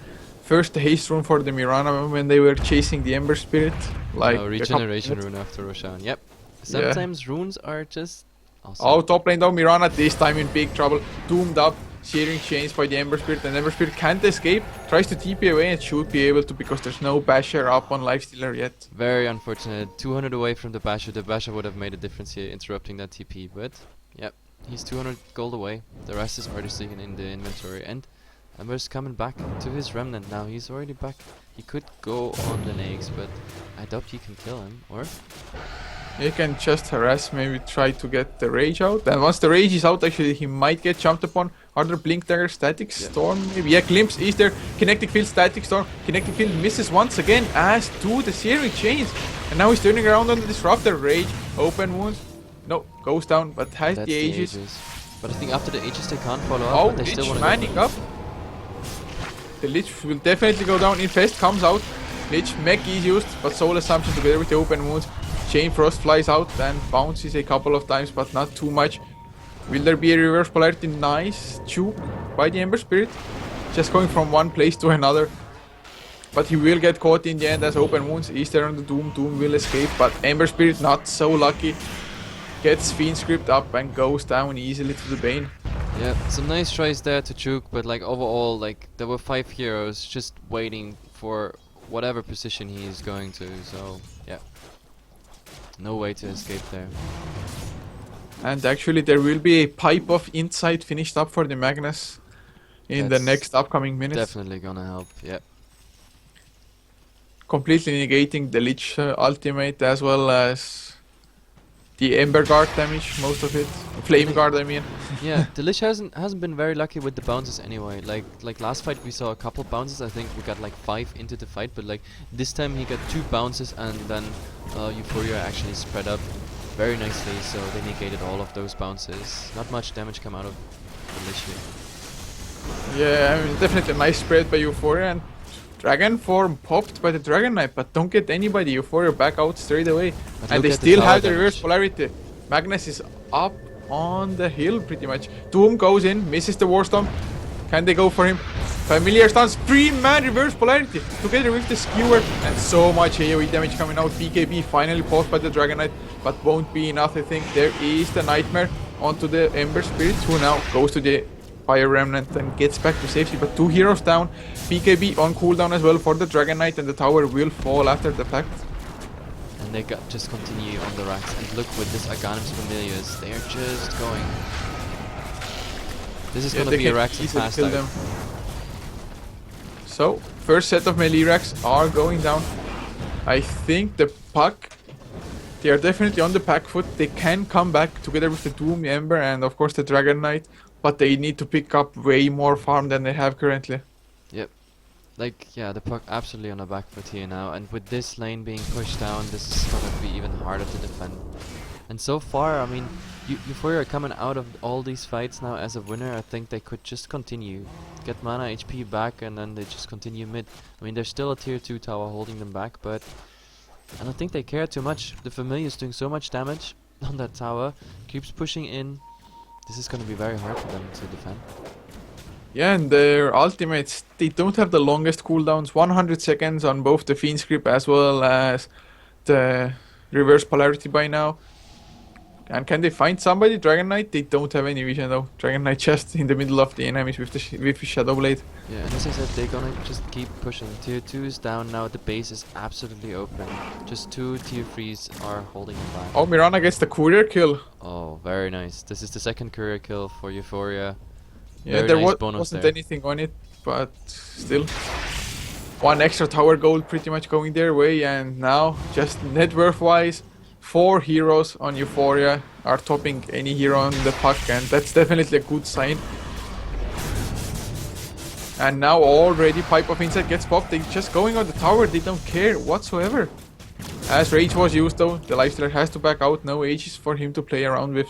First the haste rune for the Mirana when they were chasing the Ember Spirit. Like No, a regeneration couple rune after Roshan. Yep. Yeah. Sometimes runes are just awesome. Oh, top lane down. Mirana this time in big trouble. Doomed up. Searing Chains by the Ember Spirit. And Ember Spirit can't escape. Tries to TP away and should be able to because there's no Basher up on Lifestealer yet. Very unfortunate. 200 away from the Basher. The Basher would have made a difference here, interrupting that TP. But, yep, he's 200 gold away. The rest is already sitting in the inventory. And Ember's coming back to his Remnant now. He's already back. He could go on the Nags, but I doubt you can kill him. Or? He can just harass, maybe try to get the Rage out. And once the Rage is out, actually, he might get jumped upon. Other Blink Dagger, Static Storm, maybe. Yeah, Glimpse is there. Kinetic Field, Static Storm. Kinetic Field misses once again, as do the Searing Chains. And now he's turning around on the Disruptor. Rage, open wounds. No, goes down, but has That's the Aegis. But I think after the Aegis they can't follow up. Oh, but they still Lich want manning up. The Lich will definitely go down. Infest comes out. Lich mech is used, but Soul Assumption together with the open wounds. Chain Frost flies out and bounces a couple of times, but not too much. Will there be a reverse polarity? Nice juke by the Ember Spirit. Just going from one place to another. But he will get caught in the end as open wounds. Is there on the Doom. Doom will escape, but Ember Spirit not so lucky. gets Fiend Script up and goes down easily to the Bane. Yeah, some nice tries there to juke, but like overall, like there were 5 heroes just waiting for whatever position he's going to. So yeah, no way to escape there. And actually there will be a pipe of insight finished up for the Magnus in the That's next upcoming minutes. Definitely gonna help. Yeah. Completely negating the Lich ultimate as well as the Ember Guard damage, most of it. Flame Guard, I mean. Yeah, the Lich hasn't been very lucky with the bounces anyway. Like last fight we saw a couple bounces. I think we got like 5 into the fight, but like this time he got 2 bounces and then Eu4ia actually spread up very nicely, so they negated all of those bounces. Not much damage come out of the Lich here. Yeah, I mean, definitely a nice spread by Eu4ia, and Dragon Form popped by the Dragon Knight, but don't get anybody. Eu4ia back out straight away. But And look they at still tower have the damage. reverse polarity. Magnus is up on the hill pretty much. Doom goes in, misses the Warstorm. Can they go for him? Familiar stuns, 3-man reverse polarity together with the skewer, and so much AoE damage coming out. BKB finally popped by the Dragon Knight, but won't be enough. I think there is the Nightmare onto the Ember Spirit, who now goes to the Fire Remnant and gets back to safety. But 2 heroes down, BKB on cooldown as well for the Dragon Knight, and the tower will fall after the fact. And they just continue on the racks. And look with this Aghanim's Familiars, they are just going. This is Yeah, gonna they be a can racks and easily fast kill out. them. So, first set of melee racks are going down. I think the Puck, they are definitely on the back foot. They can come back together with the Doom Ember and of course the Dragon Knight, but they need to pick up way more farm than they have currently. Yep. Like, yeah, the Puck absolutely on a back foot here now, and with this lane being pushed down, this is gonna be even harder to defend. And so far, I mean, Eu4ia are coming out of all these fights now as a winner. I think they could just continue, get mana HP back, and then they just continue mid. I mean, there's still a tier 2 tower holding them back, but I don't think they care too much. The Familiar is doing so much damage on that tower, keeps pushing in. This is gonna be very hard for them to defend. Yeah, and their ultimates, they don't have the longest cooldowns, 100 seconds on both the Fiend Script as well as the reverse polarity by now. And can they find somebody? Dragon Knight? They don't have any vision though. Dragon Knight just in the middle of the enemies with the with his Shadow Blade. Yeah, and as I said, they're gonna just keep pushing. Tier 2 is down now, the base is absolutely open. Just 2 tier 3s are holding them back. Oh, Mirana gets the courier kill. Oh, very nice. This is the second courier kill for Eu4ia. Yeah, Very there nice bonus wasn't there. anything on it, but still. 1 extra tower gold pretty much going their way, and now, just net worth wise, 4 heroes on Eu4ia are topping any hero on the Puck, and that's definitely a good sign. And now already Pipe of Insight gets popped. They're just going on the tower, they don't care whatsoever. As Rage was used though, the Lifestealer has to back out, no Aegis for him to play around with.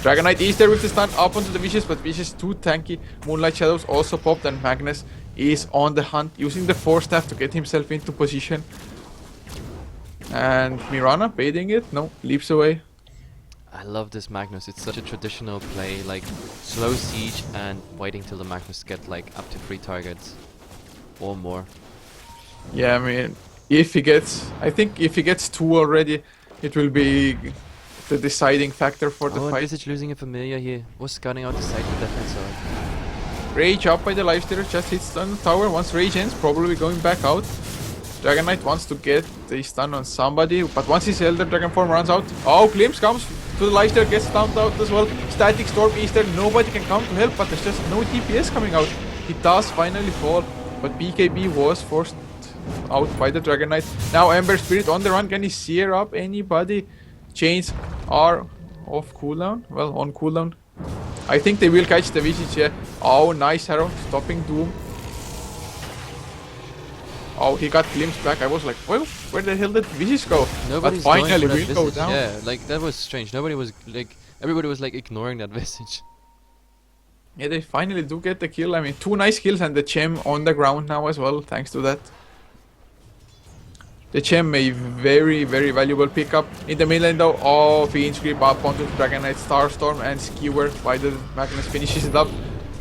Dragon Knight is there with the stun up onto the Vicious, but Vicious too tanky. Moonlight Shadows also popped, and Magnus is on the hunt, using the Force Staff to get himself into position. And Mirana baiting it, no, leaps away. I love this Magnus, it's such a traditional play, like slow siege and waiting till the Magnus get like up to 3 targets or more. Yeah, I mean, if he gets, I think if he gets 2 already, it will be the deciding factor for the Oh, and fight. Visage losing a Familiar here, was scanning out the side with defense sword. Rage up by the Lifestealer, just hits on the tower. Once Rage ends, probably going back out. Dragon Knight wants to get the stun on somebody, but once his Elder Dragon form runs out, oh, Glimpse comes to the Lifestealer, gets stunned out as well. Static Storm is there, nobody can come to help, but there's just no DPS coming out. He does finally fall, but BKB was forced out by the Dragon Knight. Now Ember Spirit on the run, can he sear up anybody? Chains are off cooldown, well, on cooldown. I think they will catch the Visage here. Oh, nice arrow, stopping Doom. Oh, he got glimpsed back. I was like, well, where the hell did Visage go? Nobody's but going finally for that will go Visage. down. Yeah, like that was strange. Nobody was like, everybody was like ignoring that Visage. Yeah, they finally do get the kill. I mean, 2 nice kills and the Gem on the ground now as well, thanks to that. The Gem, a very, very valuable pickup. In the mid lane though, oh, Fiend Script up onto the Dragon Knight, Starstorm and Skewer by the Magnus finishes it up.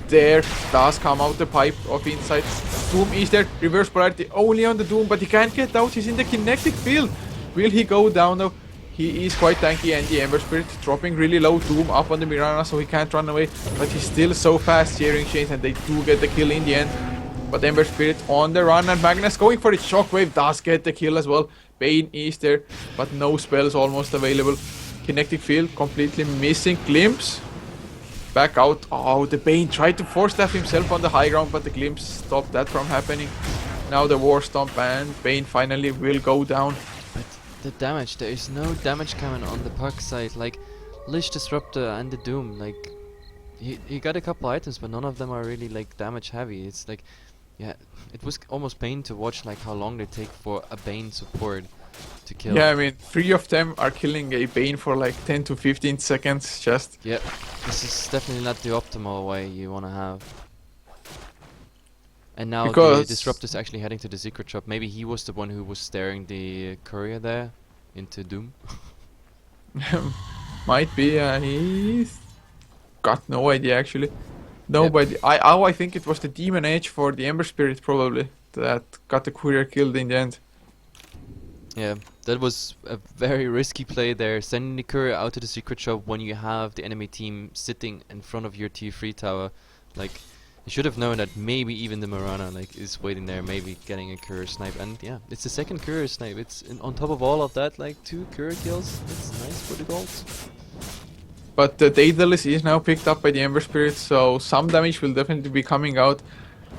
There does come out the Pipe of Insight. Doom is there, reverse polarity only on the Doom, but he can't get out, he's in the kinetic field. Will he go down though? He is quite tanky, and the Ember Spirit dropping really low. Doom up on the Mirana, so he can't run away. But he's still so fast, tearing chains, and they do get the kill in the end. But Ember Spirit on the run, and Magnus going for it. Shockwave does get the kill as well. Bane is there, but no spells almost available. Kinetic Field completely missing. Glimpse. Back out. Oh, the Bane tried to force staff himself on the high ground, but the Glimpse stopped that from happening. Now the War Stomp, and Bane finally will go down. But the damage, there is no damage coming on the Puck side. Like, Lich Disruptor and the Doom, like, he got a couple items, but none of them are really, like, damage heavy. It's like, yeah, it was almost pain to watch, like, how long they take for a Bane support to kill. Yeah, I mean, 3 of them are killing a Bane for like 10 to 15 seconds just. Yeah, this is definitely not the optimal way you want to have. And now Because the Disruptor's actually heading to the secret shop. Maybe he was the one who was staring the courier there into Doom. Might be, he's got no idea actually. Nobody. I think it was the Demon Edge for the Ember Spirit probably that got the courier killed in the end. Yeah, that was a very risky play there, sending the courier out to the secret shop when you have the enemy team sitting in front of your tier 3 tower. Like, you should have known that maybe even the Mirana like is waiting there, maybe getting a courier snipe. And yeah, it's the second courier snipe. It's on top of all of that, like 2 courier kills. It's nice for the golds. But the Daedalus is now picked up by the Ember Spirit, so some damage will definitely be coming out.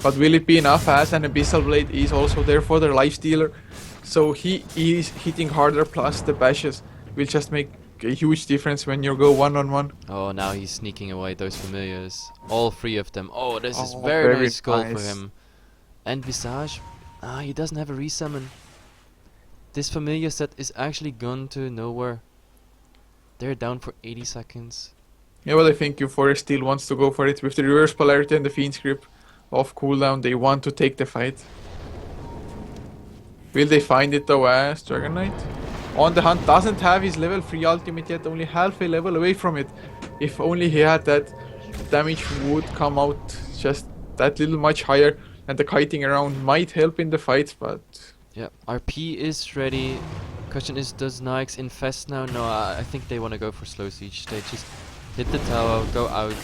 But will it be enough, as an Abyssal Blade is also there for their Lifestealer? So he is hitting harder, plus the bashes will just make a huge difference when you go one-on-one. Oh, now he's sneaking away those familiars. All 3 of them. Oh, this is very nice goal for him. And Visage, he doesn't have a resummon. This familiar set is actually gone to nowhere. They're down for 80 seconds. Yeah, well, I think Eu4ia still wants to go for it with the reverse polarity and the Fiend's Grip off cooldown. They want to take the fight. Will they find it though, as Dragon Knight on the hunt doesn't have his level 3 ultimate yet, only half a level away from it. If only he had that, damage would come out just that little much higher, and the kiting around might help in the fight, but... Yeah, RP is ready. Question is, does Nyx infest now? No, I think they want to go for slow siege. They just hit the tower, go out,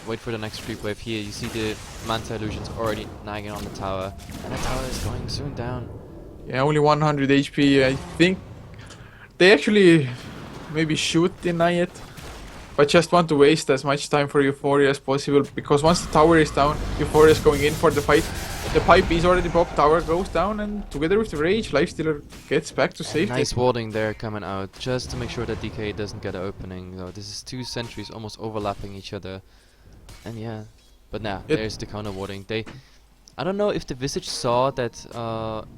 wait for the next creep wave. Here, you see the Manta Illusions already nagging on the tower, and the tower is going soon down. Yeah, only 100 HP. I think they actually maybe should deny it, but just want to waste as much time for Eu4ia as possible, because once the tower is down, Eu4ia is going in for the fight. The pipe is already popped, tower goes down, and together with the rage, Lifestealer gets back to safety. Nice warding there coming out, just to make sure that DK doesn't get an opening. So this is 2 sentries almost overlapping each other, and yeah, but now there's the counter warding. I don't know if the Visage saw that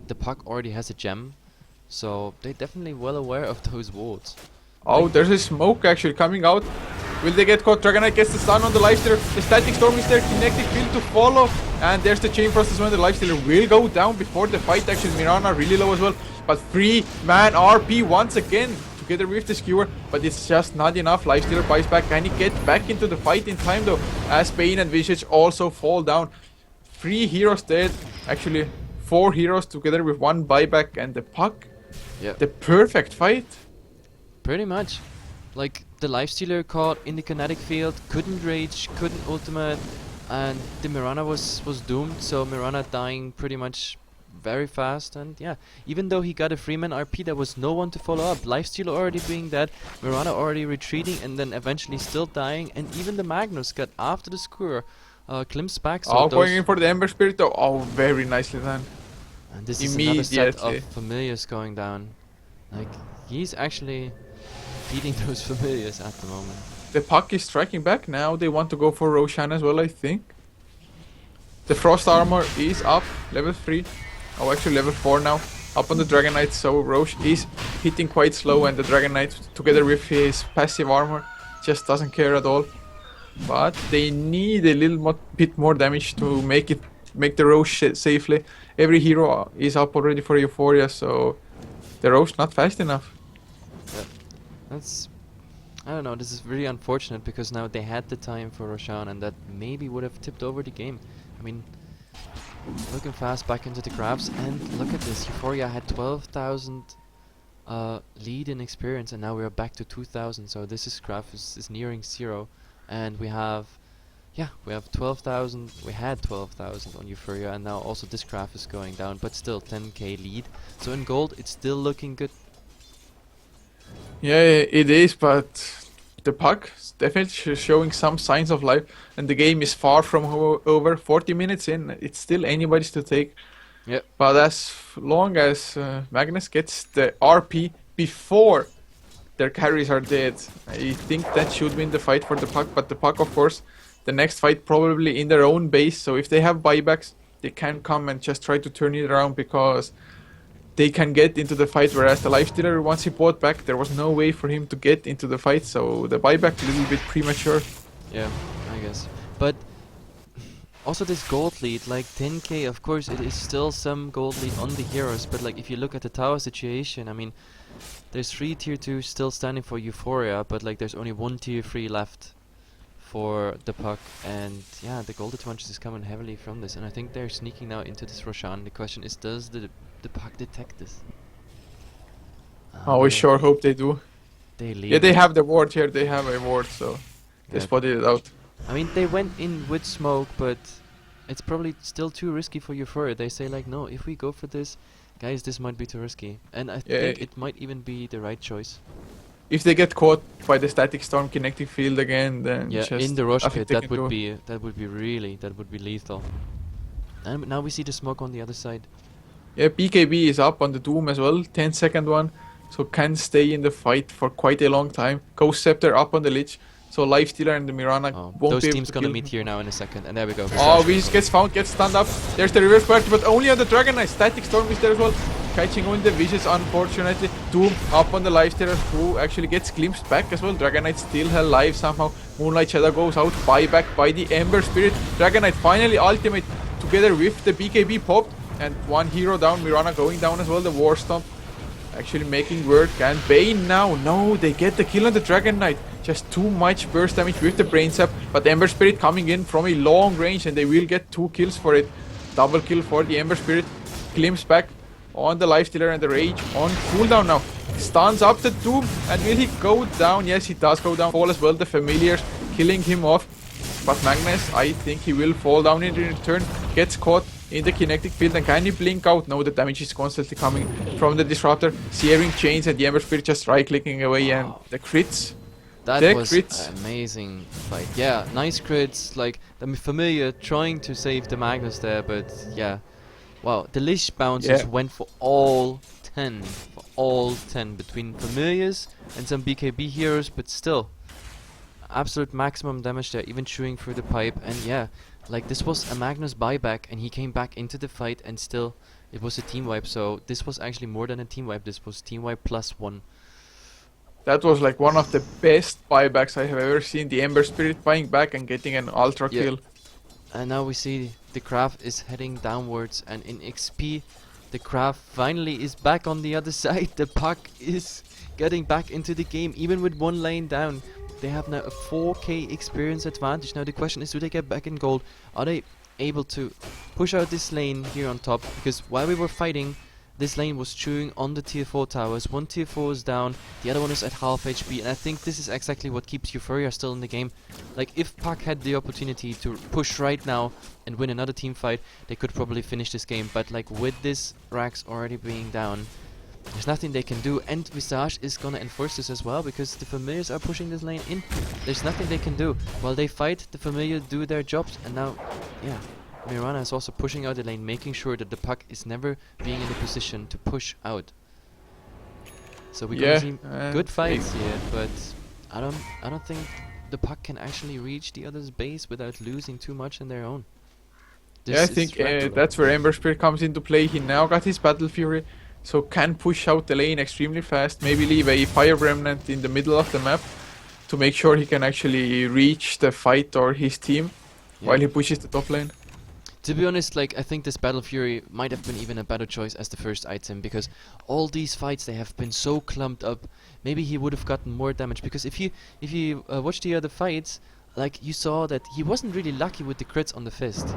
the Puck already has a gem, so they're definitely well aware of those wards. Oh, there's a smoke actually coming out. Will they get caught? Dragon Knight gets the stun on the Lifestealer. The Static Storm is there, Kinetic Field to follow. And there's the Chain Process when the Lifestealer will go down before the fight. Actually, Mirana really low as well. But 3-man RP once again together with the Skewer. But it's just not enough. Lifestealer buys back. Can he get back into the fight in time though? As Bane and Visage also fall down. 3 heroes dead. Actually, 4 heroes together with 1 buyback and the Puck. Yeah. The perfect fight. Pretty much. Like, the Lifestealer caught in the kinetic field, couldn't rage, couldn't ultimate, and the Mirana was doomed, so Mirana dying pretty much very fast. And yeah, even though he got a 3-man RP, there was no one to follow up. Lifestealer already being dead, Mirana already retreating, and then eventually still dying, and even the Magnus got after the Skewer, glimpsed back. So going in for the Ember Spirit though. Oh, very nicely done. And this is another set of familiars going down. Like, he's actually feeding those familiars at the moment. The Puck is striking back now. They want to go for Roshan as well, I think. The Frost Armor is up, level 3. Oh, actually level 4 now. Up on the Dragon Knight, so Rosh is hitting quite slow, and the Dragon Knight, together with his passive armor, just doesn't care at all. But they need a little bit more damage to make the Rosh safely. Every hero is up already for Eu4ia, so the Rosh not fast enough. Yeah. That's, I don't know, this is really unfortunate, because now they had the time for Roshan, and that maybe would have tipped over the game. I mean, looking fast back into the grabs, and look at this, Eu4ia had 12,000 lead in experience, and now we're back to 2000. So this is graph is nearing 0, and we have 12,000. We had 12,000 on Eu4ia, and now also this graph is going down, but still 10k lead. So in gold, it's still looking good. Yeah, it is, but thePuck is definitely showing some signs of life, and the game is far from over. 40 minutes in, it's still anybody's to take. Yep. But as long as Magnus gets the RP before their carries are dead, I think that should win the fight for thePuck. But thePuck, of course, the next fight probably in their own base. So if they have buybacks, they can come and just try to turn it around, because they can get into the fight. Whereas the Lifestealer, once he bought back, there was no way for him to get into the fight. So the buyback a little bit premature. Yeah, I guess. But also this gold lead, like 10k, of course it is still some gold lead on the heroes, but like if you look at the tower situation, I mean, there's 3 tier 2 still standing for Eu4ia, but like there's only 1 tier 3 left for thePuck, and yeah, the gold advantage is coming heavily from this, and I think they're sneaking now into this Roshan. The question is, does thePuck detect this? We sure hope they do. They leave. Yeah, they have the ward here, they have a ward, so they Yeah. spotted it out. I mean, they went in with smoke, but it's probably still too risky for Eu4ia. They say like, no, if we go for this, guys, this might be too risky, and I think it might even be the right choice. If they get caught by the static storm kinetic field again, then Yeah, just in the rush I think pit, they that can would do. be lethal. And now we see the smoke on the other side. Yeah, BKB is up on the Doom as well, 10-second one, so can stay in the fight for quite a long time. Ghost Scepter up on the Lich, so Lifestealer and the Mirana won't Those be able teams to gonna kill meet him. here now in a second, and there we go. Oh, Visage gets found, gets stunned up. There's the reverse party, but only on the Dragon Knight. Static Storm is there as well, catching on the Visage, unfortunately. Doom up on the Lifestealer, who actually gets glimpsed back as well. Dragon Knight still alive somehow. Moonlight Shadow goes out, buyback by the Ember Spirit. Dragon Knight finally ultimate together with the BKB popped, and one hero down. Mirana going down as well. The War Stomp actually making work, and Bane now. No, they get the kill on the Dragon Knight. Just too much burst damage with the Brain Sap, but Ember Spirit coming in from a long range, and they will get 2 kills for it. Double kill for the Ember Spirit. Glimpse back on the Lifestealer, and the Rage on cooldown now. Stuns up the Doom, and will he go down? Yes, he does go down. Fall as well, the Familiars killing him off. But Magnus, I think he will fall down in return. Gets caught in the kinetic field, and can he blink out? No, the damage is constantly coming from the Disruptor. Searing Chains, and the Ember Spirit just right-clicking away, and the crits. That was an amazing fight. Yeah, nice crits, like the Familiar trying to save the Magnus there, but yeah. Wow, the Lich bounces went for all 10. For all 10 between Familiars and some BKB heroes, but still. Absolute maximum damage there, even chewing through the pipe, and yeah, like this was a Magnus buyback, and he came back into the fight, and still it was a team wipe. So this was actually more than a team wipe. This was team wipe +1. That was like one of the best buybacks I have ever seen. The Ember Spirit buying back and getting an ultra kill. And now we see the graph is heading downwards, and in XP the graph finally is back on the other side. thePuck is getting back into the game, even with 1 lane down. They have now a 4k experience advantage. Now the question is, do they get back in gold? Are they able to push out this lane here on top? Because while we were fighting, this lane was chewing on the tier 4 towers. 1 tier 4 is down, the other one is at half HP, and I think this is exactly what keeps Eu4ia still in the game. Like, if Puck had the opportunity to push right now and win another team fight, they could probably finish this game, but like with this Rax already being down, there's nothing they can do, and Visage is gonna enforce this as well, because the Familiars are pushing this lane in. There's nothing they can do. While they fight, the Familiars do their jobs, and now, yeah, Mirana is also pushing out the lane, making sure that thePuck is never being in a position to push out. So we're gonna see good fights here, but I don't think thePuck can actually reach the other's base without losing too much in their own. Yeah, I think that's where Ember Spirit comes into play. He now got his Battle Fury, so can push out the lane extremely fast. Maybe leave a Fire Remnant in the middle of the map to make sure he can actually reach the fight or his team while he pushes the top lane. To be honest, like, I think this Battle Fury might have been even a better choice as the first item, because all these fights, they have been so clumped up. Maybe he would have gotten more damage, because if you watch the other fights, like, you saw that he wasn't really lucky with the crits on the fist.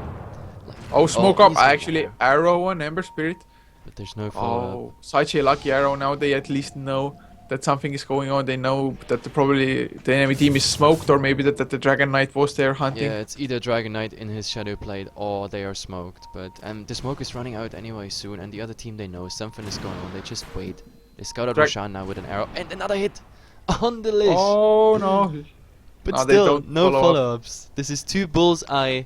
Like, smoke up! Actually, arrow on Ember Spirit. but there's no follow-up. Oh, such a lucky arrow. Now they at least know that something is going on. They know that probably the enemy team is smoked, or maybe that the Dragon Knight was there hunting. Yeah, it's either Dragon Knight in his Shadow Blade or they are smoked. But the smoke is running out anyway soon, and the other team, they know something is going on. They just wait. They scout out Roshan now with an arrow and another hit on the Lich. Oh no! But No, they still, don't no follow up. follow-ups. This is 2 bullseye,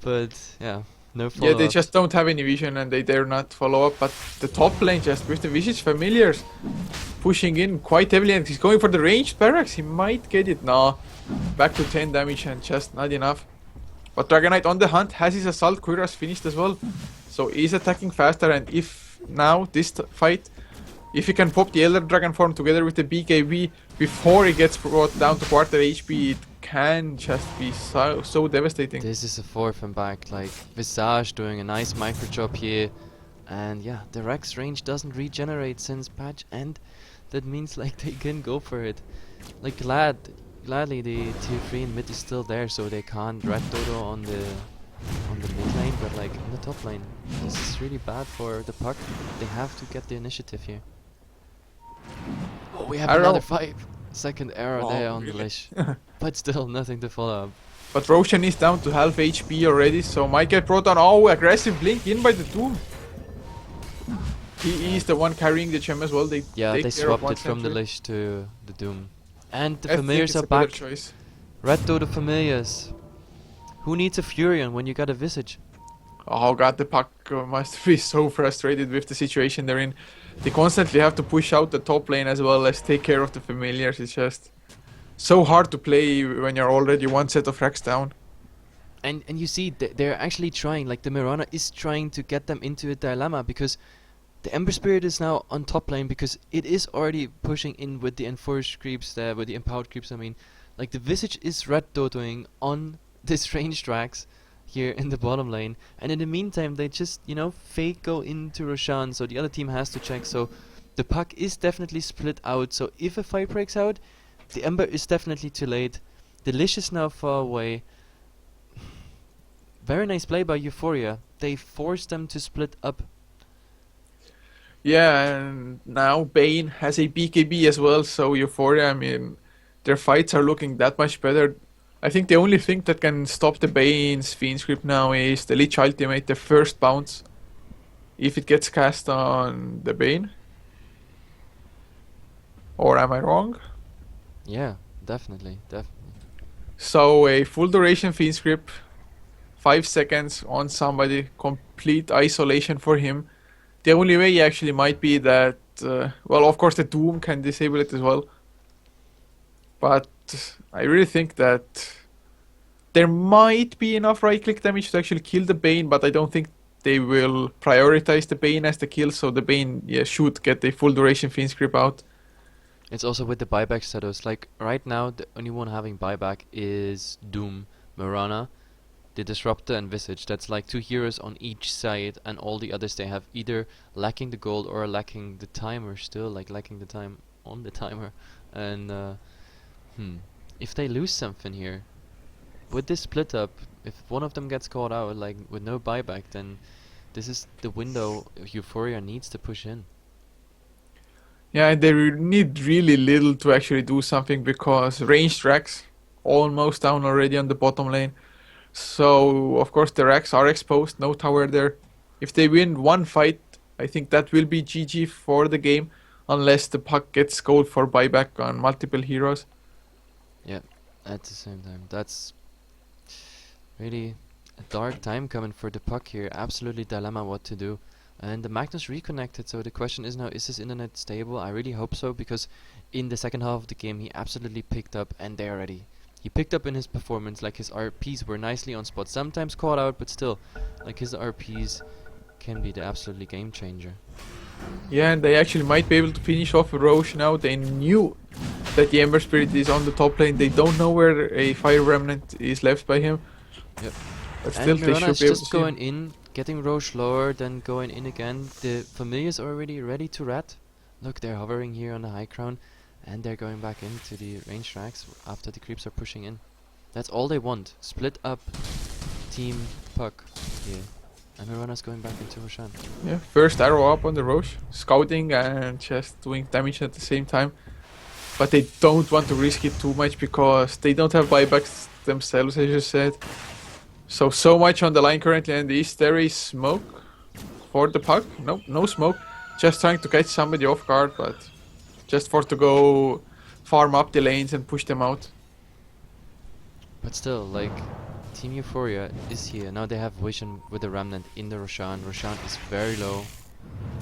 but yeah, no follow-ups. Yeah, they just don't have any vision and they dare not follow up. But the top lane, just with the Visage Familiars, pushing in quite heavily, and he's going for the ranged barracks. He might get it. No, back to 10 damage and just not enough. But Dragon Knight on the hunt, has his assault cuirass finished as well, so he's attacking faster. And if now this fight, if he can pop the Elder Dragon form together with the BKB before he gets brought down to quarter HP, it can just be so devastating. This is a fourth and back, like Visage doing a nice micro job here, and yeah, the Rex range doesn't regenerate since patch, and that means like they can go for it. Like gladly the tier 3 in mid is still there, so they can't red dodo on the mid lane, but like in the top lane, this is really bad for the puck. They have to get the initiative here. Oh, we have Arrow. another 5-second arrow Oh, there on the really? Lich, but still nothing to follow up. But Roshan is down to half HP already, so might get brought down. Oh, aggressive blink in by the Doom. He is the one carrying the gem as well. They Yeah, take they care of swapped one it from the sentry. Lich to the Doom. And the I think Familiars it's are a better back. choice. Red Dodo Familiars. Who needs a Furion when you got a Visage? Oh god, the Puck must be so frustrated with the situation they're in. They constantly have to push out the top lane as well as take care of the Familiars. It's just so hard to play when you're already one set of racks down. And you see, they're actually trying, like the Mirana is trying to get them into a dilemma, because the Ember Spirit is now on top lane, because it is already pushing in with the enforced creeps there, with the empowered creeps I mean. Like the Visage is red dodoing on this ranged racks here in the bottom lane, and in the meantime they just, you know, fake go into Roshan, so the other team has to check. So the puck is definitely split out, so if a fight breaks out, the Ember is definitely too late. The Lich is now far away. Very nice play by Eu4ia. They forced them to split up. Yeah, and now Bane has a BKB as well, so Eu4ia, I mean, their fights are looking that much better. I think the only thing that can stop the Bane's Fiend script now is the Lich ultimate, the first bounce, if it gets cast on the Bane. Or am I wrong? Yeah, definitely. So a full duration Fiend script, 5 seconds on somebody, complete isolation for him. The only way actually might be that, well, of course the Doom can disable it as well. But I really think that there might be enough right click damage to actually kill the Bane, but I don't think they will prioritize the Bane as the kill, so the Bane, yeah, should get a full duration Fiend script out. It's also with the buyback status. Like right now, the only one having buyback is Doom, Mirana, the Disruptor, and Visage. That's like 2 heroes on each side, and all the others they have either lacking the gold or lacking the timer still, like lacking the time on the timer. And if they lose something here, with this split up, if one of them gets caught out, like with no buyback, then this is the window Eu4ia needs to push in. Yeah, and they need really little to actually do something, because ranged racks almost down already on the bottom lane. So of course the racks are exposed, no tower there. If they win one fight, I think that will be GG for the game, unless the puck gets gold for buyback on multiple heroes. Yeah, at the same time, that's really a dark time coming for the puck here. Absolutely dilemma what to do. And the Magnus reconnected, so the question is now, is his internet stable? I really hope so, because in the second half of the game he absolutely picked up, and they're ready. He picked up in his performance, like his RPs were nicely on spot, sometimes caught out, but still, like his RPs can be the absolutely game changer. Yeah, and they actually might be able to finish off Roche now. They knew that the Ember Spirit is on the top lane. They don't know where a Fire Remnant is left by him. Yep. But still, And they Mirana should is be able to just see him. going in, getting Roche lower, then going in again. The Familiars already ready to rat. Look, they're hovering here on the high ground, and they're going back into the range tracks after the creeps are pushing in. That's all they want. Split up Team Puck here. And Mirana's going back into Roshan. Yeah, first arrow up on the Roche, scouting and just doing damage at the same time. But they don't want to risk it too much because they don't have buybacks themselves, as you said. So much on the line currently, and is there is smoke for the puck? Nope, no smoke. Just trying to catch somebody off guard, but just for to go farm up the lanes and push them out. But still, like, Team Eu4ia is here. Now they have vision with the Remnant in the Roshan. Roshan is very low.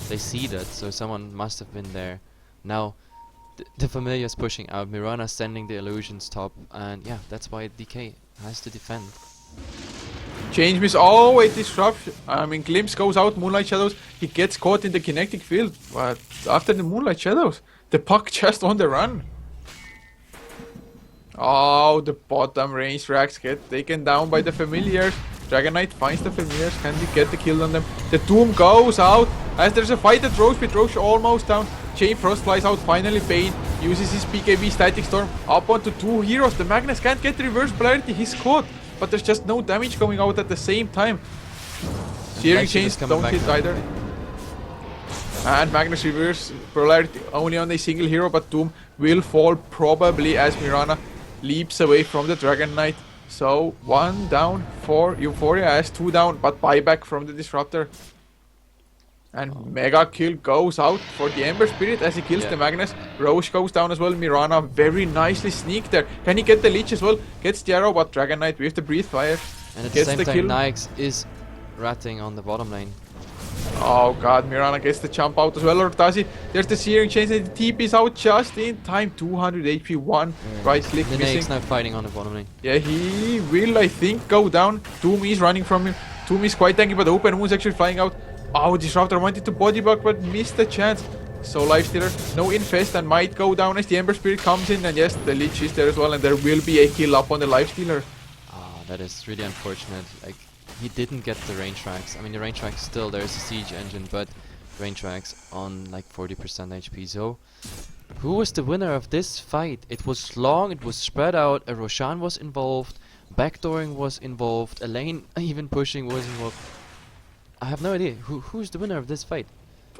They see that, so someone must have been there. Now, the Familiar's pushing out. Mirana sending the illusions top, and yeah, that's why DK has to defend. Change miss. Oh wait, disruption. I mean, Glimpse goes out, Moonlight Shadows. He gets caught in the kinetic field, but after the Moonlight Shadows, the puck just on the run. Oh, the bottom range racks get taken down by the Familiars. Dragon Knight finds the Familiars. Can he get the kill on them? The Doom goes out as there's a fight at Roche, with Roche almost down. Chain Frost flies out. Finally, Bane uses his PKB Static Storm up onto two heroes. The Magnus can't get reverse polarity. He's caught, but there's just no damage going out at the same time. Searing Chains don't hit either. And Magnus reverse polarity only on a single hero, but Doom will fall probably as Mirana leaps away from the Dragon Knight. So 1 down for Eu4ia as 2 down, but buyback from the Disruptor. And mega kill goes out for the Ember Spirit as he kills the Magnus. Roche goes down as well. Mirana very nicely sneaked there. Can he get the Leech as well? Gets the arrow, but Dragon Knight with the Breathe Fire And at the gets same the time, kill. Nyx is ratting on the bottom lane. Oh god, Mirana gets the jump out as well, or does he? There's the Searing Chains and the TP is out just in time. 200 HP, 1 right click The missing. Nyx now fighting on the bottom lane. Yeah, he will, I think, go down. Doom is running from him. Doom is quite tanky, but the open moon's actually flying out. Oh, Disruptor wanted to body block, but missed the chance. So Lifestealer, no infest, and might go down as the Ember Spirit comes in. And yes, the Lich is there as well, and there will be a kill up on the Lifestealer. Ah, that is really unfortunate. Like, he didn't get the range tracks. I mean, the range tracks still, there's a siege engine, but range tracks on like 40% HP. So, who was the winner of this fight? It was long, it was spread out, a Roshan was involved, backdooring was involved, a lane even pushing was involved. I have no idea. Who's the winner of this fight?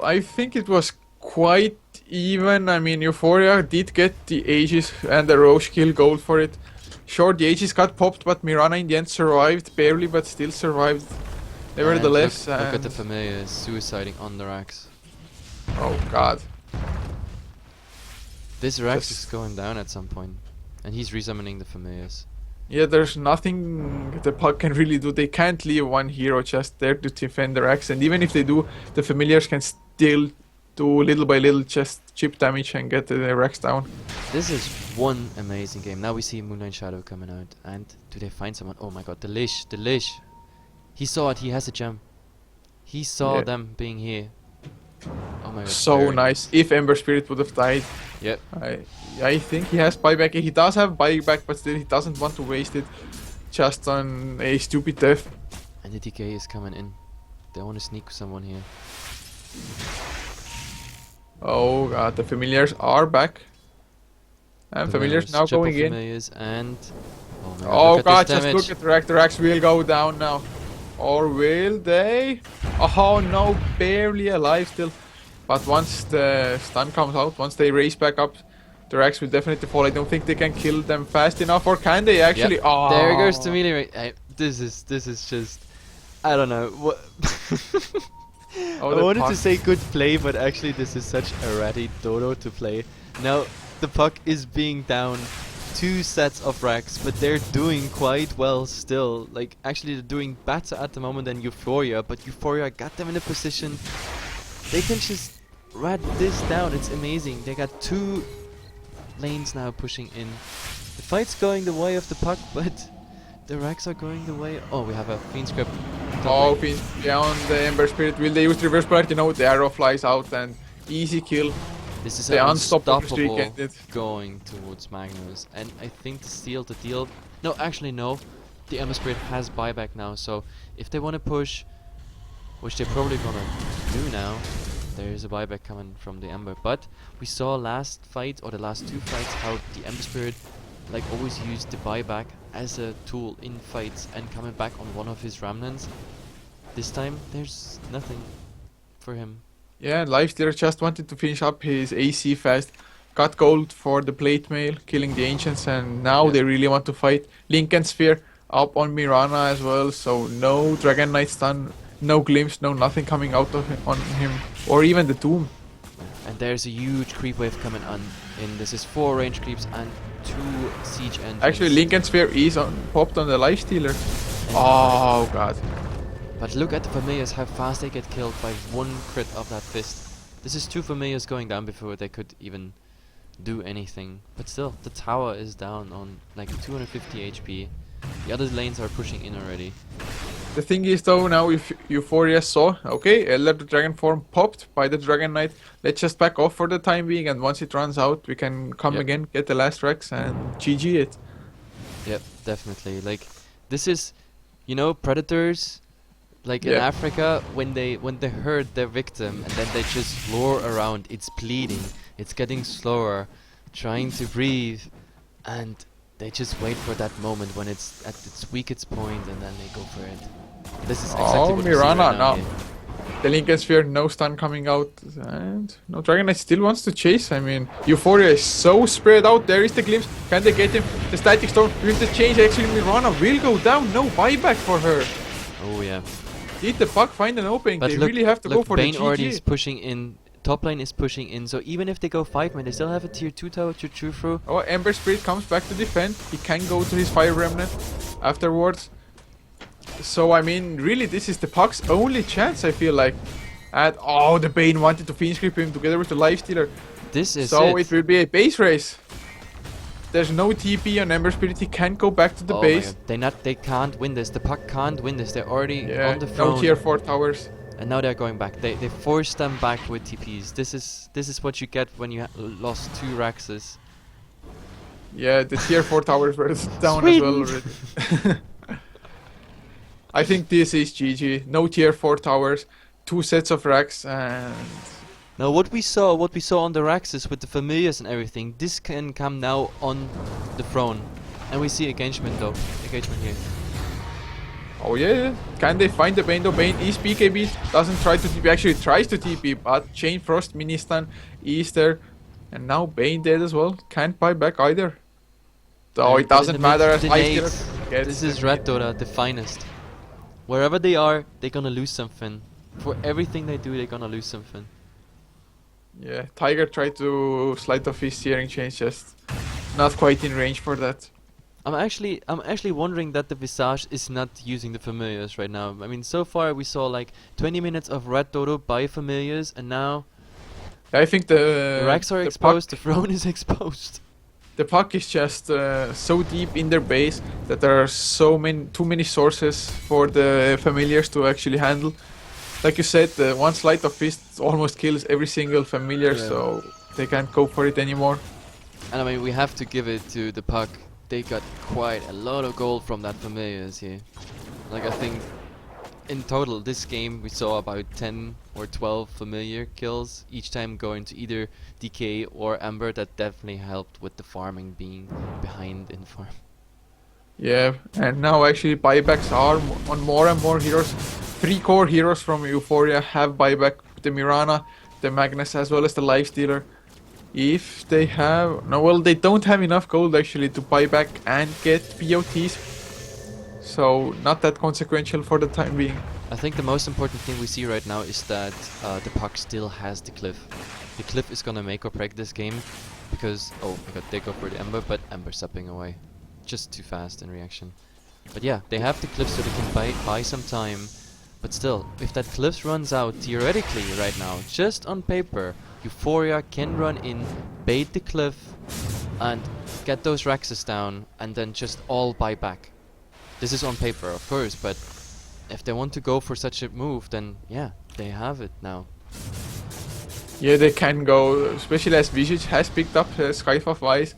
I think it was quite even. I mean, Eu4ia did get the Aegis and the Roche kill gold for it. Sure, the Aegis got popped, but Mirana in the end survived, barely, but still survived. Nevertheless, look at the Familiar suiciding on the Rax. Oh god. This Rax is going down at some point, and he's resummoning the Familiars. Yeah, there's nothing the puck can really do. They can't leave one hero just there to defend the Rax, and even if they do, the Familiars can still do little by little just chip damage and get the Rax down. This is one amazing game. Now we see Moonlight Shadow coming out, and do they find someone? Oh my god, the Lich. He saw it, he has a gem. He saw them being here. Oh my god. So nice. If Ember Spirit would have died. Yep. I think he has buyback. He does have buyback, but still he doesn't want to waste it just on a stupid death. And the DK is coming in. They want to sneak someone here. Oh god, the Familiars are back. And Familiars now triple going in. Familiars and oh my Oh look god, at this just damage. look at the Rax. The Rax will go down now. Or will they? Oh no, barely alive still. But once the stun comes out, once they race back up, the Rax will definitely fall. I don't think they can kill them fast enough, or can they actually? Yep. Oh, There goes to melee. This is just, I don't know. What Oh, I wanted puck. to say good play, but actually this is such a ratty dodo to play. Now the puck is being down 2 sets of racks, but they're doing quite well still. Like, actually they're doing better at the moment than Eu4ia, but Eu4ia got them in a position they can just rat this down. It's amazing. They got 2 lanes now pushing in. The fight's going the way of the puck, but the racks are going the way. Oh, we have a Fiend script. Oh, Fiends down the Ember Spirit. Will they use reverse polarity? No, the arrow flies out and easy kill. This is The an unstoppable streak unstoppable ended. going towards Magnus, and I think to seal the deal. No, actually no. The Ember Spirit has buyback now, so if they want to push, which they're probably gonna do now, there is a buyback coming from the Ember. But we saw last fight, or the last 2 fights, how the Ember Spirit like always used the buyback as a tool in fights, and coming back on one of his remnants. this time there's nothing for him. Yeah, Lifestealer just wanted to finish up his AC fast. Got gold for the plate mail, killing the ancients, and now Yeah. they really want to fight. Lincoln Sphere up on Mirana as well, so no Dragon Knight stun, no glimpse, no nothing coming out of him, on him, or even the Doom. And there's a huge creep wave coming on in. This is 4 range creeps and 2 siege engines. Actually, Lincoln Sphere is popped on the Lifestealer. Oh god. But look at the familiars, how fast they get killed by 1 crit of that fist. This is 2 familiars going down before they could even do anything. But still, the tower is down on like 250 HP. The other lanes are pushing in already. The thing is though, now if Eu4ia saw, okay, Elder the Dragon form popped by the Dragon Knight, let's just back off for the time being, and once it runs out, we can come again, get the last Rex, and GG it. Yep, definitely. Like, this is, you know, predators, like in Africa, when they hurt their victim, and then they just lure around, it's bleeding, it's getting slower, trying to breathe, and they just wait for that moment when it's at its weakest point, and then they go for it. This is exactly what we see right Mirana now. here. The Lincoln Sphere, no stun coming out, and no, Dragon Knight still wants to chase. I mean, Eu4ia is so spread out. There is the glimpse. Can they get him? The static storm with the change. Actually, Mirana will go down. No buyback for her. Oh yeah. Did thePuck find an opening? But They look, really have to go for Bane the already GG. is pushing in. Top lane is pushing in, so even if they go 5-man, they still have a tier 2 tower to chew through. Oh, Ember Spirit comes back to defend. He can go to his Fire Remnant afterwards. So, I mean, really, this is thePuck's only chance, I feel like. And, oh, the Bane wanted to finish grip him together with the Lifestealer. This is So, it will be a base race. There's no TP on Ember Spirit. He can't go back to the Oh my base. God. They can't win this. thePuck can't win this. They're already on the no throne. tier 4 towers. And now they're going back. They forced them back with TPs. This is what you get when you lost 2 Raxes. Yeah, the tier 4 towers were down as well already. I think this is GG. No tier 4 towers, 2 sets of racks, and Now what we saw on the Raxes with the familiars and everything, this can come now on the throne. And we see engagement though. Engagement here. oh yeah, can they find the Bane though? Bane is BKB, doesn't try to TP, actually tries to TP, but Chain Frost, Ministan is there. And now Bane dead as well, can't buy back either. Though And it doesn't in the matter mid, as the Lifestealer nades. gets This is the Red kill. Dota, the finest. Wherever they are, they're gonna lose something. For everything they do, they're gonna lose something. Yeah, Tiger tried to slide off his steering chain, just not quite in range for that. I'm actually wondering that the Visage is not using the familiars right now. I mean, so far we saw like 20 minutes of Red Dodo by familiars, and now I think the racks are the exposed, the throne is exposed. thePuck is just so deep in their base that there are too many sources for the familiars to actually handle. Like you said, one Sleight of Fist almost kills every single familiar, so they can't go for it anymore. And I mean, we have to give it to thePuck. They got quite a lot of gold from that familiars here. Like, I think in total this game we saw about 10 or 12 familiar kills, each time going to either DK or Ember. That definitely helped with the farming being behind in farm. Yeah, and now actually buybacks are on more and more heroes. 3 core heroes from Eu4ia have buyback, the Mirana, the Magnus, as well as the Lifestealer. If they have... No, well, they don't have enough gold actually to buy back and get POTs. So, not that consequential for the time being. I think the most important thing we see right now is that thePuck still has the cliff. The cliff is gonna make or break this game, because oh my god, they go for the Ember, but Ember stepping away, just too fast in reaction. But yeah, they have the cliff so they can buy some time. But still, if that cliff runs out theoretically right now, just on paper, Eu4ia can run in, bait the cliff, and get those Raxes down, and then just all buy back. This is on paper, of course, but if they want to go for such a move, then yeah, they have it now. Yeah, they can go, especially as Visage has picked up Skyfall Wise.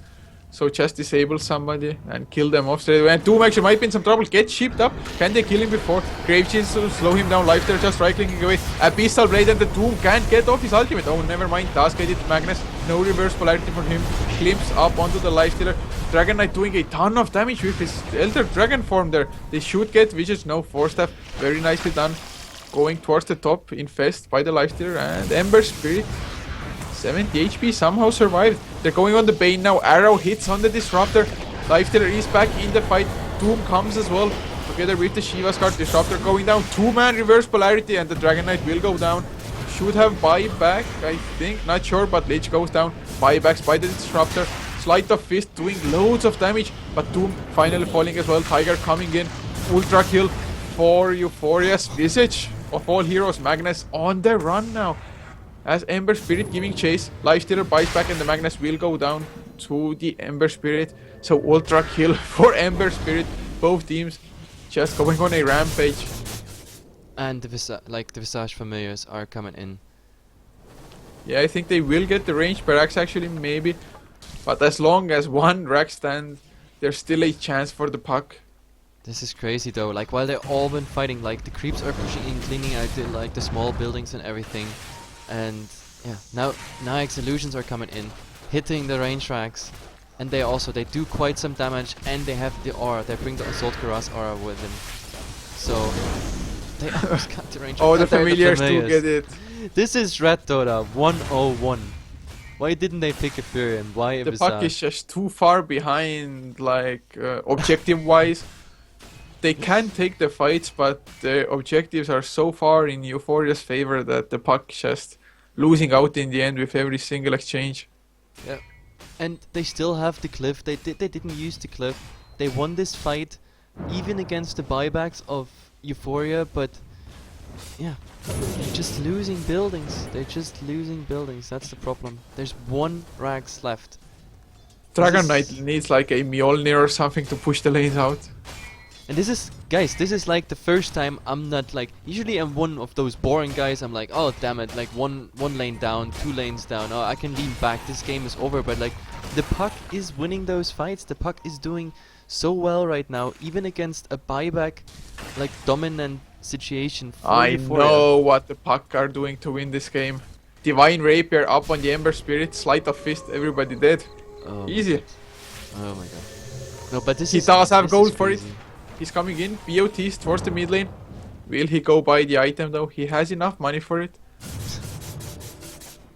So just disable somebody and kill them off straight away. And Doom actually might be in some trouble. Get shipped up. Can they kill him before? Gravechains to slow him down. Life, they're just right-clicking away. Abyssal Blade and the Doom can't get off his ultimate. Oh, never mind. Does get it. Magnus. No reverse polarity for him. Glimpse up onto the Lifestealer. Dragon Knight doing a ton of damage with his Elder Dragon form there. They should get Visage. No, 4 staff. Very nicely done. going towards the top, infest by the lifestealer, and Ember Spirit 70 HP somehow survived. They're going on the Bane now. Arrow hits on the Disruptor. Lifestealer is back in the fight. Doom comes as well. Together with the Shiva's card. Disruptor going down. 2-man reverse polarity and the Dragon Knight will go down. Should have buyback, I think. Not sure, but Lich goes down. Buybacks by the Disruptor. Sleight of Fist doing loads of damage. But Doom finally falling as well. Tiger coming in. Ultra kill for Euphoria's Visage. Of all heroes, Magnus on the run now. As Ember Spirit giving chase, Lifestealer buys back and the Magnus will go down to the Ember Spirit. So ultra kill for Ember Spirit. Both teams just going on a rampage. And the Visage familiars are coming in. Yeah, I think they will get the range per axe actually, maybe. But as long as one rack stand, there's still a chance for the puck. This is crazy though, like while they've all been fighting, like the creeps are pushing in, cleaning out the small buildings and everything. And yeah, now Naek's illusions are coming in, hitting the range racks, and they do quite some damage, and they have the aura. They bring the Assault Cuirass aura with them, so they almost got the range. Oh, the familiars do get it. This is Red Dota 101. Why didn't they pick a Furion? Why the puck is just too far behind, like objective-wise. They can take the fights, but the objectives are so far in Euphoria's favor that the puck just losing out in the end with every single exchange. Yeah, and they still have the cliff. They didn't use the cliff. They won this fight, even against the buybacks of Euphoria. But yeah, they're just losing buildings. That's the problem. There's 1 rags left. Dragon Knight needs like a Mjolnir or something to push the lanes out. And this is like the first time I'm not like, usually I'm one of those boring guys. I'm like, oh damn it, like one lane down, 2 lanes down, oh I can lean back, this game is over. But like, the puck is winning those fights. The puck is doing so well right now, even against a buyback like dominant situation for I Euphoria. know what the puck are doing to win this game. Divine Rapier up on the Ember Spirit, Sleight of Fist, everybody dead. Oh Easy. Oh my god. No, but this He is does have this gold is for it. crazy. He's coming in, BOTs towards the mid lane. Will he go buy the item though? He has enough money for it.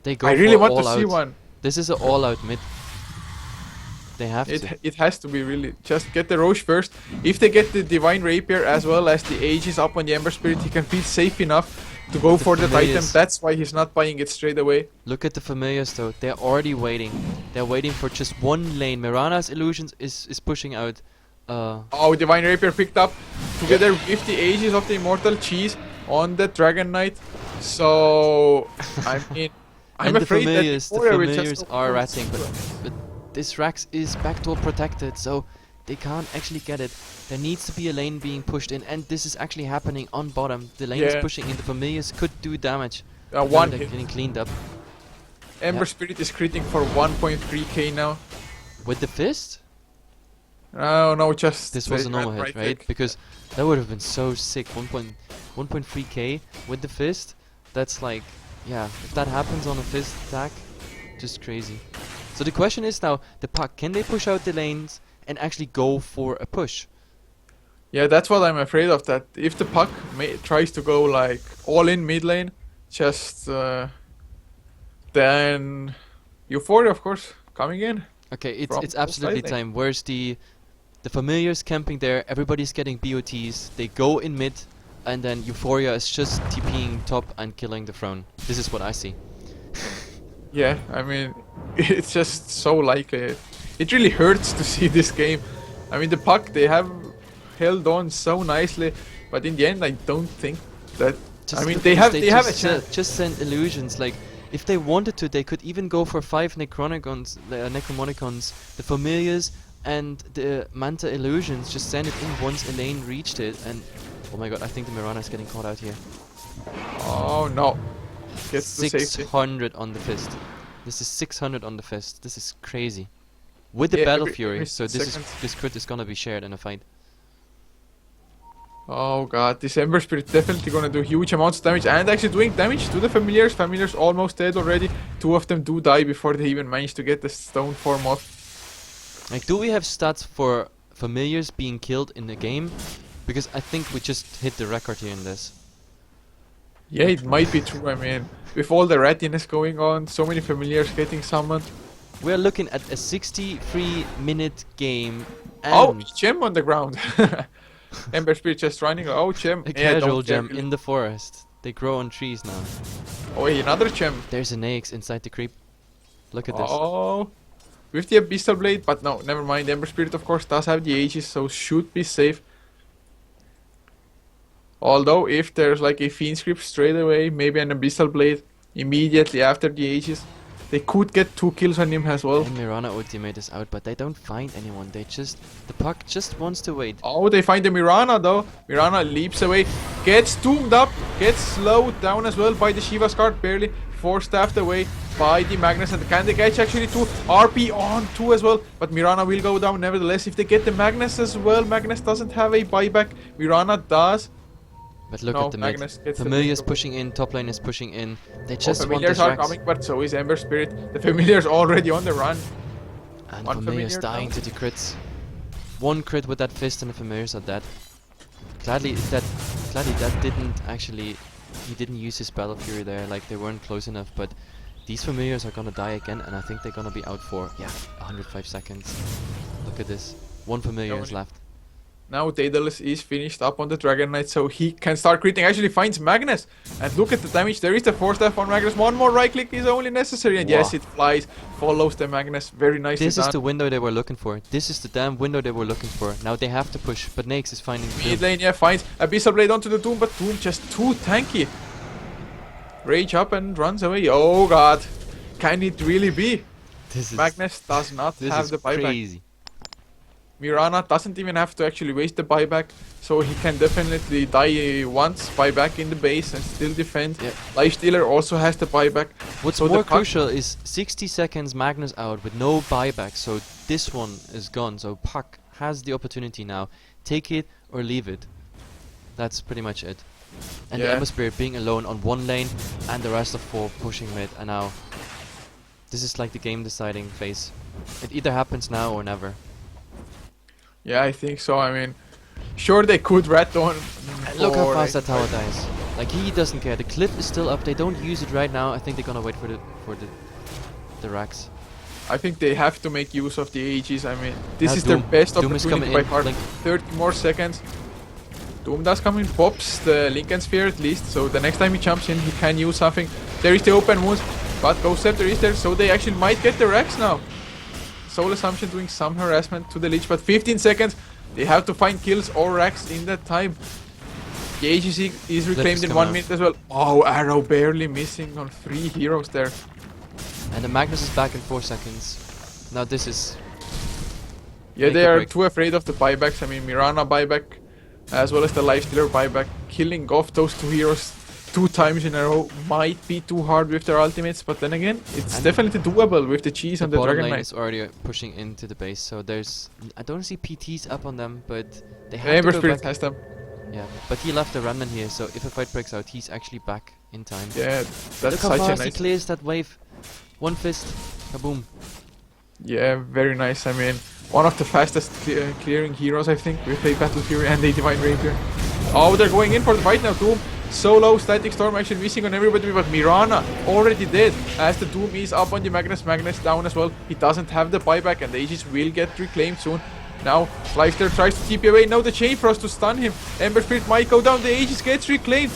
They go I really for want all to see out. one. This is an all-out mid. They have to. It has to be really. Just get the Roche first. If they get the Divine Rapier as well as the Aegis up on the Ember Spirit, he can feel safe enough to go for that item. That's why he's not buying it straight away. Look at the familiars though. They're already waiting. They're waiting for just 1 lane. Mirana's illusions is pushing out. Oh, Divine Rapier picked up together with the Aegis of the Immortal Cheese on the Dragon Knight. So I mean, I'm and afraid the that familiars are ratting, but this Rax is backdoor protected, so they can't actually get it. There needs to be a lane being pushed in, and this is actually happening on bottom. The lane is pushing in. The familiars could do damage. One they're hit. getting cleaned up. Ember Spirit is critting for 1.3k now. With the fist? Oh no, just This was a normal hit, right? click. Because that would have been so sick. 1.3k with the fist. That's like, yeah, if that happens on a fist attack, just crazy. So the question is now, the puck, can they push out the lanes and actually go for a push? Yeah, that's what I'm afraid of. That if the puck tries to go like all in mid lane, just then Euphoria, of course, coming in. Okay, From it's absolutely side lane. time. Where's the familiars camping there? Everybody's getting BOTs. They go in mid, and then Euphoria is just TPing top and killing the throne. This is what I see. Yeah, I mean, it's just so likely. It really hurts to see this game. I mean, the puck, they have held on so nicely, but in the end, I don't think that. I mean, they have a chance. Just send illusions. Like, if they wanted to, they could even go for 5 Necromonicons, the familiars, and the Manta illusions. Just send it in once Elaine reached it, and oh my god, I think the Mirana is getting caught out here. Oh no. Gets the safety. 600 on the fist. This is 600 on the fist. This is crazy. With the Yeah, Battle every Fury, so second. this crit is gonna be shared in a fight. Oh god, this Ember Spirit definitely gonna do huge amounts of damage and actually doing damage to the familiars. Familiars almost dead already. 2 of them do die before they even manage to get the stone form off. Like, do we have stats for familiars being killed in the game? Because I think we just hit the record here in this. Yeah, it might be true. I mean, with all the rattiness going on, so many familiars getting summoned. We're looking at a 63-minute game Oh, and gem on the ground. Ember Spirit just running. Oh, gem. a Yeah, casual don't dare gem kill in it. the forest. They grow on trees now. Oh, wait, another gem. There's an axe inside the creep. Look at this. Oh, with the Abyssal Blade, but no, never mind. Ember Spirit, of course, does have the Aegis, so should be safe. Although, if there's like a Fiend Script straight away, maybe an Abyssal Blade immediately after the Aegis, they could get 2 kills on him as well. And Mirana ultimate is out, but they don't find anyone. The puck just wants to wait. Oh, they find the Mirana though. Mirana leaps away, gets doomed up, gets slowed down as well by the Shiva's card, barely 4-staffed away by the Magnus, and can they catch actually 2 RP on 2 as well, but Mirana will go down nevertheless if they get the Magnus as well. Magnus doesn't have a buyback, Mirana does. But look No, at the Magnus mid. gets the Familiar's mid. pushing in, top lane is pushing in. They just want Familiars this are Rex. coming, but so is Ember Spirit. The Familiars already on the run. And One Familiar's Familiar dying down. to the crits. 1 crit with that fist and the Familiars are dead. Gladly that didn't actually... He didn't use his Battle Fury there, like they weren't close enough, but these Familiars are gonna die again, and I think they're gonna be out for, 105 seconds. Look at this. 1 Familiar is left. Now Daedalus is finished up on the Dragon Knight, so he can start critting. Actually finds Magnus, and look at the damage. There is the 4-staff on Magnus. One more right click is only necessary, and yes, Wow. it flies, follows the Magnus. Very nicely This is done. the window they were looking for. This is the damn window they were looking for. Now they have to push, but Nakes is finding the Mid Doom. lane, yeah, finds Abyssal Blade onto the Doom, but Doom just too tanky. Rage up and runs away. Oh god, can it really be? This is Magnus does not this have is the buyback. crazy. Mirana doesn't even have to actually waste the buyback, so he can definitely die once, buyback in the base and still defend. Yeah. Lifestealer also has the buyback. What's So the more Puck- crucial is 60 seconds Magnus out with no buyback, so this one is gone. So Puck has the opportunity now. Take it or leave it. That's pretty much it. And the Yeah. Ember Spirit being alone on 1 lane and the rest of 4 pushing mid, and now this is like the game deciding phase. It either happens now or never. Yeah, I think so. I mean, sure they could rat on. And look how for fast a- that tower dies. Like he doesn't care. The cliff is still up. They don't use it right now. I think they're gonna wait for the racks. I think they have to make use of the Aegis. I mean, this Now is their Doom. best Doom is opportunity coming by in, far. Blink. 30 more seconds. Doom does come in, pops the Lincoln Sphere at least, so the next time he jumps in, he can use something. There is the open wounds, but Ghost Scepter is there, so they actually might get the Rex now. Soul Assumption doing some harassment to the Lich, but 15 seconds. They have to find kills or racks in that time. The Aegis is reclaimed in coming 1 out. minute as well. Oh, arrow barely missing on 3 heroes there. And the Magnus is back in 4 seconds. Now this is Yeah, Make they or are break. too afraid of the buybacks. I mean, Mirana buyback, as well as the Lifestealer buyback. Killing off those 2 heroes 2 times in a row might be too hard with their ultimates, but then again, it's And definitely doable with the cheese the and the bottom Dragon lane Knight. is already pushing into the base. So there's I don't see PTs up on them, but they The have Ember to go Spirit back. has them. Yeah, but he left a remnant here, so if a fight breaks out, he's actually back in time. Yeah, Look that's how such a fast he nice. clears that wave. 1 fist, kaboom. Yeah, very nice. I mean, one of the fastest clearing heroes, I think, with a Battle Fury and a Divine Rapier. Oh, they're going in for the fight now. Doom solo, Static Storm actually missing on everybody, but Mirana already dead. As the Doom is up on the Magnus, Magnus down as well. He doesn't have the buyback, and the Aegis will get reclaimed soon. Now, Lifestealer tries to TP away. Now the Chain Frost to stun him. Ember Spirit might go down. The Aegis gets reclaimed.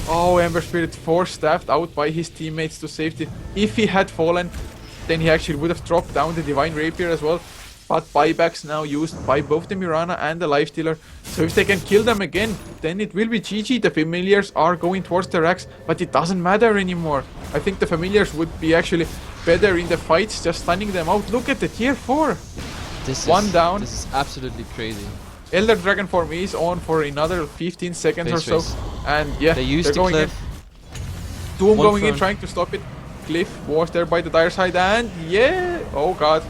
Oh, Ember Spirit 4-staffed out by his teammates to safety. If he had fallen, then he actually would have dropped down the Divine Rapier as well. But buybacks now used by both the Mirana and the Lifestealer. So if they can kill them again, then it will be GG. The Familiars are going towards the racks, but it doesn't matter anymore. I think the Familiars would be actually better in the fights, just stunning them out. Look at the tier 4. This One is, down. This is absolutely crazy. Elder Dragon form is on for another 15 seconds or Base so. race. And yeah, They used they're the going cliff. in. Doom One going in, front. trying to stop it. Cliff was there by the dire side, and yeah, oh god.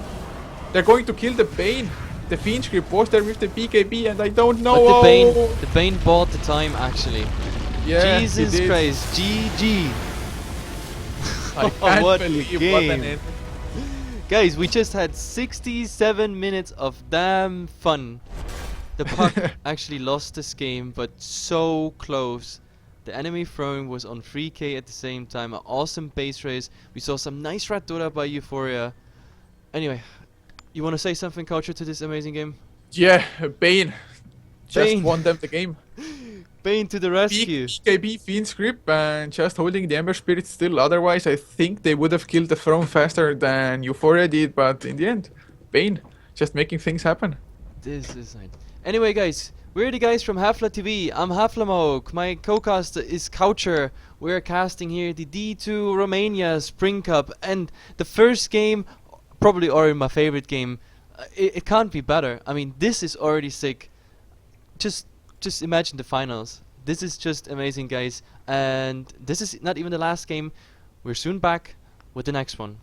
They're going to kill the Bane. The Fiend script was there with the BKB, and I don't know. But oh, the Bane bought the time actually. yeah, he Jesus did. Christ, GG. I can't What a believe what an game. end. Guys, we just had 67 minutes of damn fun. The Puck actually lost this game, but so close. The enemy throwing was on 3k at the same time. An awesome base race. We saw some nice red Dota by Eu4ia. Anyway, you want to say something, Culture, to this amazing game? Yeah, Bane just Bane. won them the game. Bane to the Peak rescue. BKB Fiend's Grip and just holding the Ember Spirit still. Otherwise, I think they would have killed the throne faster than Eu4ia did, but in the end, Bane just making things happen. This is nice. Anyway, guys, we're the guys from Hafla TV. I'm Haflamoke. My co-caster is Coucher. We're casting here the D2 Romania Spring Cup, and the first game, probably already my favorite game. It can't be better. I mean, this is already sick. Just imagine the finals. This is just amazing, guys. And this is not even the last game. We're soon back with the next one.